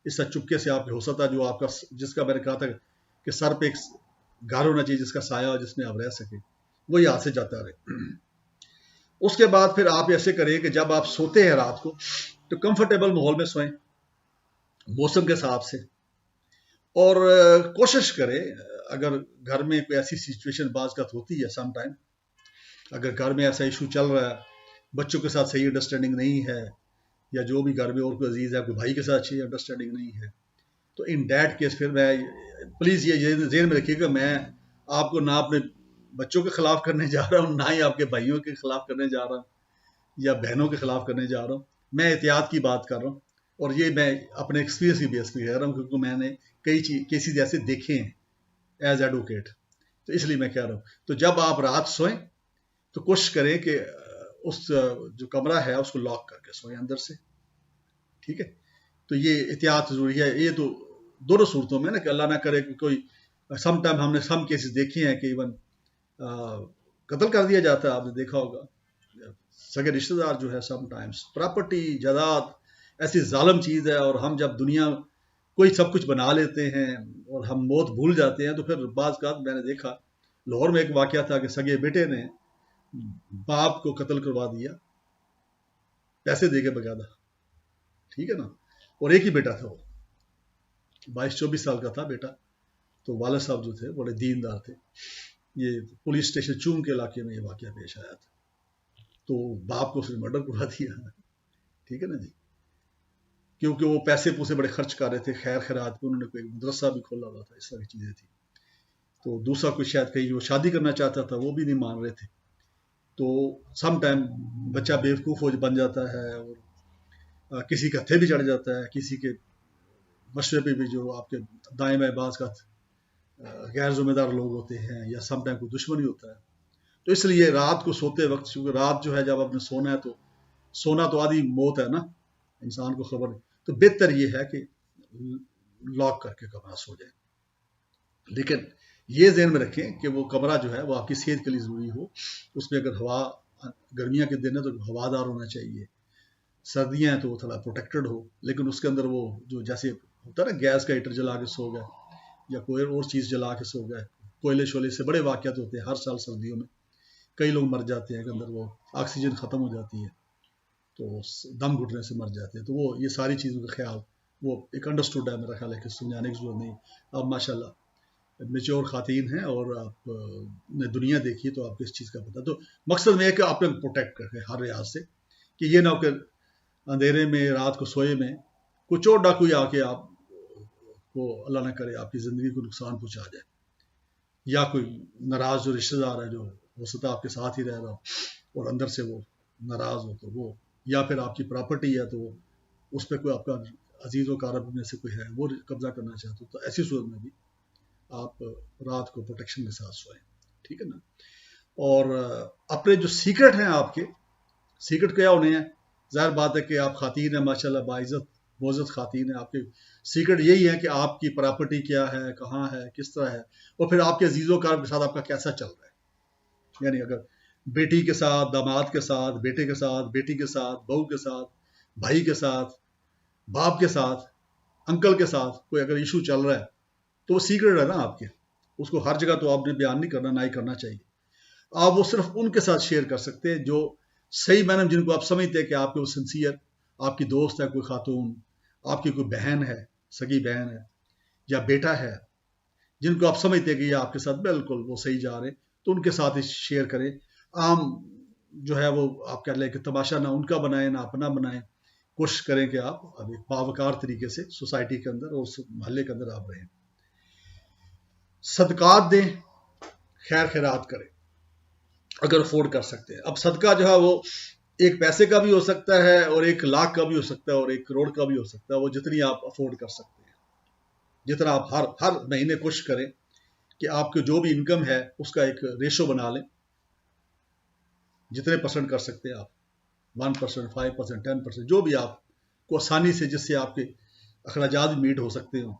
اس سے چپکے سے آپ ہو سکتا جو آپ کا، جس کا میں نے کہا تھا کہ سر پہ ایک گھر ہونا چاہیے جس کا سایہ ہو، جس میں آپ رہ سکیں، وہ یاد سے جاتا رہے۔ اس کے بعد پھر آپ ایسے کریں کہ جب آپ سوتے ہیں رات کو تو کمفرٹیبل ماحول میں سوئیں، موسم کے حساب سے، اور کوشش کریں اگر گھر میں کوئی ایسی سچویشن بعض کا ہوتی ہے سم ٹائم، اگر گھر میں ایسا ایشو چل رہا ہے، بچوں کے ساتھ صحیح انڈرسٹینڈنگ نہیں ہے، یا جو بھی گھر میں اور کوئی عزیز ہے، کوئی بھائی کے ساتھ اچھی انڈرسٹینڈنگ نہیں ہے، تو ان دیٹ کیس پھر میں پلیز یہ ذہن میں رکھیے کہ میں آپ کو نہ اپنے بچوں کے خلاف کرنے جا رہا ہوں، نہ ہی آپ کے بھائیوں کے خلاف کرنے جا رہا ہوں یا بہنوں کے خلاف کرنے جا رہا ہوں. میں احتیاط کی بات کر رہا ہوں، اور یہ میں اپنے ایکسپیرینس کی بیس پہ کہہ رہا ہوں، کیونکہ میں نے کئی کیسز ایسے دیکھے ہیں ایز ایڈوکیٹ، تو اس لیے میں کہہ رہا ہوں. تو جب آپ رات سوئیں تو کوشش کریں کہ اس جو کمرہ ہے اس کو لاک کر کے سوئیں اندر سے، ٹھیک ہے. تو یہ احتیاط ضروری ہے. یہ تو دونوں صورتوں میں نا، کہ اللہ نہ کرے کہ کوئی سم ٹائم ہم نے سم کیسز دیکھے ہیں کہ ایون قتل کر دیا جاتا ہے. آپ نے دیکھا ہوگا سگے رشتہ دار جو ہے سم ٹائمز پراپرٹی جائیداد ایسی ظالم چیز ہے، اور ہم جب دنیا کوئی سب کچھ بنا لیتے ہیں اور ہم موت بھول جاتے ہیں، تو پھر بعض کا میں نے دیکھا لاہور میں ایک واقعہ تھا کہ سگے بیٹے نے باپ کو قتل کروا دیا، پیسے دے کے بغادا، ٹھیک ہے نا. اور ایک ہی بیٹا تھا، وہ 22-24 سال کا تھا بیٹا. تو والد صاحب جو تھے بڑے دیندار تھے. یہ پولیس اسٹیشن چوم کے علاقے میں یہ واقعہ پیش آیا تھا. تو باپ کو اس نے مرڈر کروا دیا، ٹھیک ہے نا جی. کیونکہ وہ پیسے پوسے بڑے خرچ کر رہے تھے خیر خیرات پہ، انہوں نے کوئی مدرسہ بھی کھولا ہوا تھا، اس طرح کی چیزیں تھیں. تو دوسرا کوئی شاید کہیں وہ شادی کرنا چاہتا تھا، وہ بھی نہیں مان رہے تھے. تو سم ٹائم بچہ بیوقوف بن جاتا ہے، اور کسی کے ہتھے بھی چڑھ جاتا ہے، کسی کے مشورے پہ بھی جو آپ کے دائیں بائیں بعض کا غیر ذمہ دار لوگ ہوتے ہیں، یا سم ٹائم کوئی دشمنی ہوتا ہے. تو اس لیے رات کو سوتے وقت، کیونکہ رات جو ہے جب آپ نے سونا ہے، تو سونا تو آدھی موت ہے نا، انسان کو خبر نہیں. تو بہتر یہ ہے کہ لاک کر کے کمرہ سو جائے. لیکن یہ ذہن میں رکھیں کہ وہ کمرہ جو ہے وہ آپ کی صحت کے لیے ضروری ہو. اس میں اگر ہوا، گرمیاں کے دن ہے تو ہوادار ہونا چاہیے، سردیاں ہیں تو وہ تھوڑا پروٹیکٹڈ ہو. لیکن اس کے اندر وہ جو جیسے ہوتا ہے نا، گیس کا ہیٹر جلا کے سو گئے یا کوئی اور چیز جلا کے سو گئے، کوئلے شولے سے بڑے واقعات ہوتے ہیں ہر سال سردیوں میں. کئی لوگ مر جاتے ہیں کہ اندر وہ آکسیجن ختم ہو جاتی ہے، تو دم گھٹنے سے مر جاتے ہیں. تو وہ یہ ساری چیزوں کا خیال وہ ایک انڈرسٹوڈ ہے، میرا خیال ہے کہ سمجھانے کی ضرورت نہیں. اب ماشاء اللہ میچور خواتین ہیں اور آپ نے دنیا دیکھی تو آپ کو اس چیز کا پتہ. تو مقصد میں ہے کہ آپ نے پروٹیکٹ کر کے ہر لحاظ سے، کہ یہ نہ ہو کہ اندھیرے میں رات کو سوئے میں کوئی چور ڈاکو آ کے آپ کو اللہ نہ کرے آپ کی زندگی کو نقصان پہنچا جائے، یا کوئی ناراض جو رشتہ دار ہے جو ہو سکتا ہے آپ کے ساتھ ہی رہ رہا ہو اور اندر سے وہ ناراض ہو، تو وہ یا پھر آپ کی پراپرٹی ہے تو اس پہ کوئی آپ کا عزیز و اقارب میں سے کوئی ہے وہ قبضہ کرنا چاہتے ہو، تو ایسی صورت میں بھی آپ رات کو پروٹیکشن کے ساتھ سوئیں، ٹھیک ہے نا. اور اپنے جو سیکرٹ ہیں، آپ کے سیکرٹ کیا ہونے ہیں؟ ظاہر بات ہے کہ آپ خواتین ہیں ماشاء اللہ، باعزت معزز خواتین ہیں. آپ کے سیکرٹ یہی ہے کہ آپ کی پراپرٹی کیا ہے، کہاں ہے، کس طرح ہے، اور پھر آپ کے عزیز و اقارب کے ساتھ آپ کا کیسا چل رہا ہے. یعنی اگر بیٹی کے ساتھ، داماد کے ساتھ، بیٹے کے ساتھ، بیٹی کے ساتھ، بہو کے ساتھ، بھائی کے ساتھ، باپ کے ساتھ، انکل کے ساتھ کوئی اگر ایشو چل رہا ہے تو وہ سیکرٹ ہے نا آپ کے. اس کو ہر جگہ تو آپ نے بیان نہیں کرنا، نہ ہی کرنا چاہیے. آپ وہ صرف ان کے ساتھ شیئر کر سکتے ہیں جو صحیح معنی جن کو آپ سمجھتے ہیں کہ آپ کے وہ سنسیئر، آپ کی دوست ہے کوئی خاتون، آپ کی کوئی بہن ہے، سگی بہن ہے یا بیٹا ہے، جن کو آپ سمجھتے ہیں کہ یہ آپ کے ساتھ بالکل وہ صحیح جا رہے، تو ان کے ساتھ ہی شیئر کریں. عام جو ہے وہ آپ کہہ لیں کہ تماشا نہ ان کا بنائیں نہ اپنا بنائیں. کوشش کریں کہ آپ ابھی باوقار طریقے سے سوسائٹی کے اندر اور اس محلے کے اندر آپ رہیں. صدقات دیں، خیر خیرات کریں اگر افورڈ کر سکتے ہیں. اب صدقہ جو ہے وہ ایک پیسے کا بھی ہو سکتا ہے، اور 1,00,000 کا بھی ہو سکتا ہے، اور 1 کروڑ کا بھی ہو سکتا ہے. وہ جتنی آپ افورڈ کر سکتے ہیں، جتنا آپ ہر مہینے کوشش کریں کہ آپ کی جو بھی انکم ہے اس کا ایک ریشو بنا لیں. جتنے پرسنٹ کر سکتے ہیں آپ، 1%، 5%، 10%، جو بھی آپ کو آسانی سے، جس سے آپ کے اخراجات بھی میٹ ہو سکتے ہوں،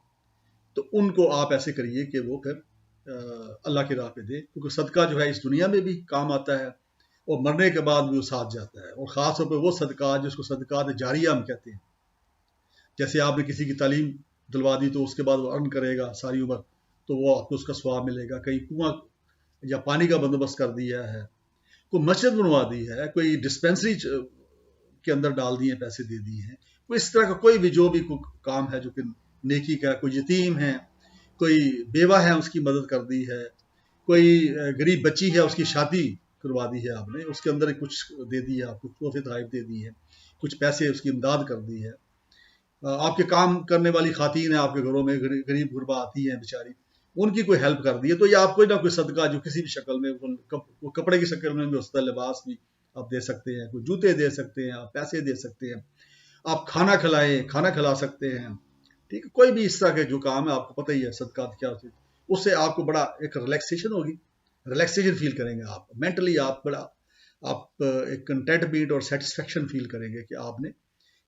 تو ان کو آپ ایسے کریے کہ وہ پھر اللہ کی راہ پہ دے. کیونکہ صدقہ جو ہے اس دنیا میں بھی کام آتا ہے اور مرنے کے بعد بھی وہ ساتھ جاتا ہے. اور خاص طور پہ وہ صدقات جس کو صدقات جاریہ ہم کہتے ہیں. جیسے آپ نے کسی کی تعلیم دلوا دی تو اس کے بعد وہ ارن کرے گا ساری عمر، تو وہ آپ کو اس کا ثواب ملے گا. کہیں کنواں یا پانی کا بندوبست کر دیا ہے، کوئی مسجد بنوا دی ہے، کوئی ڈسپینسری کے اندر ڈال دیے، پیسے دے دیے ہیں، کوئی اس طرح کا کوئی بھی جو بھی کوئی کام ہے جو کہ نیکی کا، کوئی یتیم ہے، کوئی بیوہ ہے اس کی مدد کر دی ہے، کوئی غریب بچی ہے اس کی شادی کروا دی ہے آپ نے، اس کے اندر کچھ دے دی ہے، آپ کو تحفے تحائف دے دی ہے، کچھ پیسے اس کی امداد کر دی ہے. آپ کے کام کرنے والی خواتین ہیں آپ کے گھروں میں، غریب غربا آتی ہیں بیچاری، ان کی کوئی ہیلپ کر دی ہے، تو یہ آپ کوئی نہ کوئی صدقہ جو کسی بھی شکل میں، کپڑے کی شکل میں بھی ہو سکتا ہے، لباس بھی آپ دے سکتے ہیں، کوئی جوتے دے سکتے ہیں، آپ پیسے دے سکتے ہیں، آپ کھانا کھلائیں، کھانا کھلا سکتے ہیں، ٹھیک ہے، کوئی بھی اس طرح کے جو کام ہے آپ کو پتہ ہی ہے صدقات کیا ہوتی ہے، اس سے آپ کو بڑا ایک ریلیکسیشن ہوگی، ریلیکسیشن فیل کریں گے آپ مینٹلی، آپ بڑا آپ ایک کنٹینٹمنٹ اور سیٹسفیکشن فیل کریں گے کہ آپ نے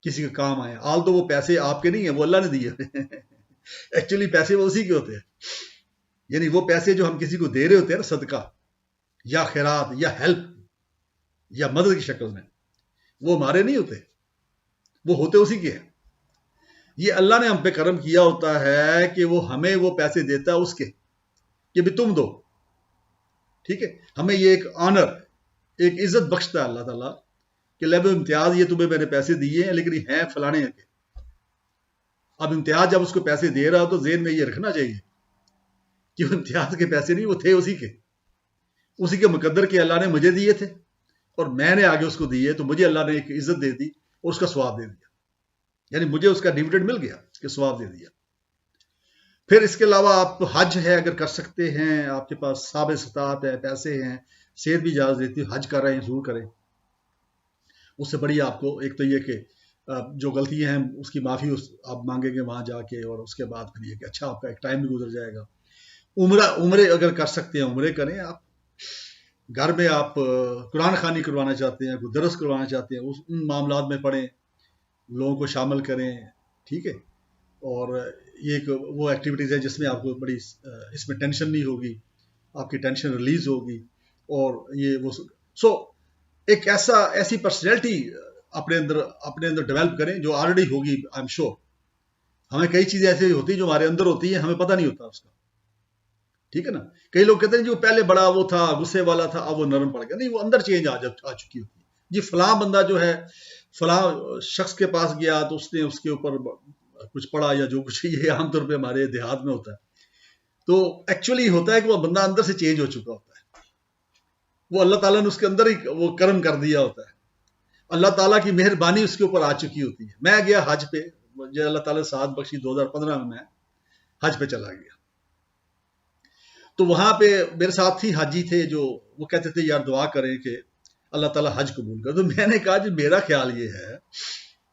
کسی کے کام آئے، آل تو وہ پیسے آپ کے نہیں ہیں، وہ اللہ نے دیے ایکچولی پیسے وہ اسی کے ہوتے ہیں، یعنی وہ پیسے جو ہم کسی کو دے رہے ہوتے ہیں نا، صدقہ یا خیرات یا ہیلپ یا مدد کی شکل میں، وہ ہمارے نہیں ہوتے، وہ ہوتے اسی کے ہیں۔ یہ اللہ نے ہم پہ کرم کیا ہوتا ہے کہ وہ ہمیں وہ پیسے دیتا ہے اس کے کہ بھی تم دو، ٹھیک ہے، ہمیں یہ ایک آنر، ایک عزت بخشتا ہے اللہ تعالیٰ کہ لب امتیاز یہ تمہیں میں نے پیسے دیے ہیں، لیکن یہ ہیں فلانے کے۔ اب امتیاز جب اس کو پیسے دے رہا تو ذہن میں یہ رکھنا چاہیے کہ وہ امتیاز کے پیسے نہیں، وہ تھے اسی کے مقدر کے اللہ نے مجھے دیے تھے اور میں نے آگے اس کو دیے، تو مجھے اللہ نے ایک عزت دے دی اور اس کا ثواب دے دیا، یعنی مجھے اس کا ڈیویڈنڈ مل گیا کہ ثواب دے دیا۔ پھر اس کے علاوہ آپ حج ہے اگر کر سکتے ہیں، آپ کے پاس صابر استطاعت ہے، پیسے ہیں، صحت بھی اجازت دیتی ہے، حج کر رہے ہیں ضرور کریں۔ اس سے بڑی آپ کو ایک تو یہ کہ جو غلطیاں ہیں اس کی معافی آپ مانگیں گے وہاں جا کے، اور اس کے بعد پھر یہ کہ اچھا آپ کا ایک ٹائم بھی گزر جائے گا۔ عمرے اگر کر سکتے ہیں عمرے کریں، آپ گھر میں آپ قرآن خوانی کروانا چاہتے ہیں، کوئی درس کروانا چاہتے ہیں، ان معاملات میں پڑھیں، لوگوں کو شامل کریں، ٹھیک ہے، اور یہ ایک وہ ایکٹیویٹیز ہے جس میں آپ کو بڑی اس میں ٹینشن نہیں ہوگی، آپ کی ٹینشن ریلیز ہوگی، اور یہ وہ ایک ایسی پرسنالٹی اپنے اندر ڈیولپ کریں جو آلریڈی ہوگی، آئی ایم شیور۔ ہمیں کئی چیزیں ایسی ہوتی ہیں جو ہمارے اندر ہوتی ہیں، ہمیں پتہ نہیں ہوتا اس کا، ٹھیک ہے نا۔ کئی لوگ کہتے ہیں جو پہلے بڑا وہ تھا، غصے والا تھا، اب وہ نرم پڑ گیا، نہیں، وہ اندر چینج آ چکی ہوتی ہے۔ جی فلاں بندہ جو ہے فلاں شخص کے پاس گیا تو اس نے اس کے اوپر کچھ پڑھا یا جو کچھ، یہ عام طور پہ ہمارے دیہات میں ہوتا ہے، تو ایکچولی ہوتا ہے کہ وہ بندہ اندر سے چینج ہو چکا ہوتا ہے، وہ اللہ تعالیٰ نے اس کے اندر ہی وہ کرم کر دیا ہوتا ہے، اللہ تعالیٰ کی مہربانی اس کے اوپر آ چکی ہوتی ہے۔ میں گیا حج پہ، مجھے اللہ تعالیٰ نے سعادت بخشی، 2015 میں حج پہ چلا گیا، تو وہاں پہ میرے ساتھ ہی حاجی تھے جو وہ کہتے تھے یار دعا کریں کہ اللہ تعالیٰ حج قبول کر۔ تو میں نے کہا جی میرا خیال یہ ہے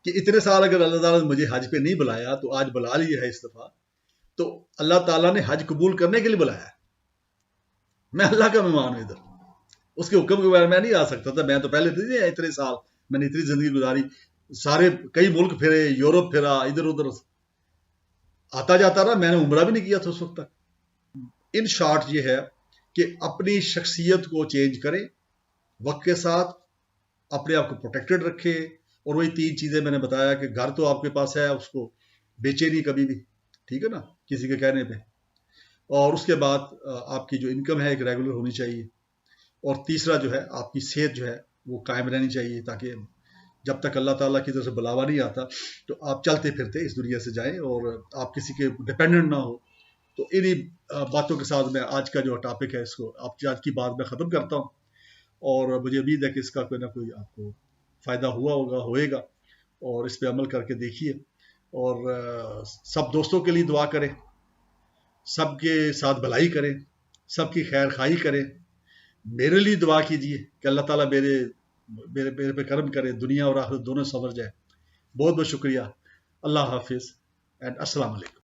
کہ اتنے سال اگر اللہ تعالیٰ نے مجھے حج پہ نہیں بلایا تو آج بلا لیا ہے اس دفعہ، تو اللہ تعالیٰ نے حج قبول کرنے کے لیے بلایا ہے، میں اللہ کا مہمان ہوں، ادھر اس کے حکم کے بغیر میں نہیں آ سکتا تھا۔ میں تو پہلے تھے اتنے سال، میں نے اتنی زندگی گزاری، کئی ملک پھرے، یورپ پھرا، ادھر ادھر آتا جاتا رہا، میں نے عمرہ بھی نہیں کیا تھا اس وقت تک۔ ان شارٹ یہ ہے کہ اپنی شخصیت کو چینج کریں، وقت کے ساتھ اپنے آپ کو پروٹیکٹڈ رکھیں، اور وہی 3 چیزیں میں نے بتایا کہ گھر تو آپ کے پاس ہے، اس کو بیچے نہیں کبھی بھی، ٹھیک ہے نا، کسی کے کہنے پہ، اور اس کے بعد آپ کی جو انکم ہے ایک ریگولر ہونی چاہیے، اور تیسرا جو ہے آپ کی صحت جو ہے وہ قائم رہنی چاہیے، تاکہ جب تک اللہ تعالیٰ کی طرف سے بلاوا نہیں آتا تو آپ چلتے پھرتے اس دنیا سے جائیں اور آپ کسی کے ڈپینڈنٹ نہ ہو۔ تو انہی باتوں کے ساتھ میں آج کا جو ٹاپک ہے اس کو آج کی بات میں ختم کرتا ہوں، اور مجھے امید ہے کہ اس کا کوئی نہ کوئی آپ کو فائدہ ہوئے گا، اور اس پہ عمل کر کے دیکھیے، اور سب دوستوں کے لیے دعا کریں، سب کے ساتھ بھلائی کریں، سب کی خیر خواہی کریں، میرے لیے دعا کیجیے کہ اللہ تعالیٰ میرے پہ کرم کرے، دنیا اور آخرت دونوں سنور جائے۔ بہت بہت شکریہ، اللہ حافظ اینڈ السلام علیکم۔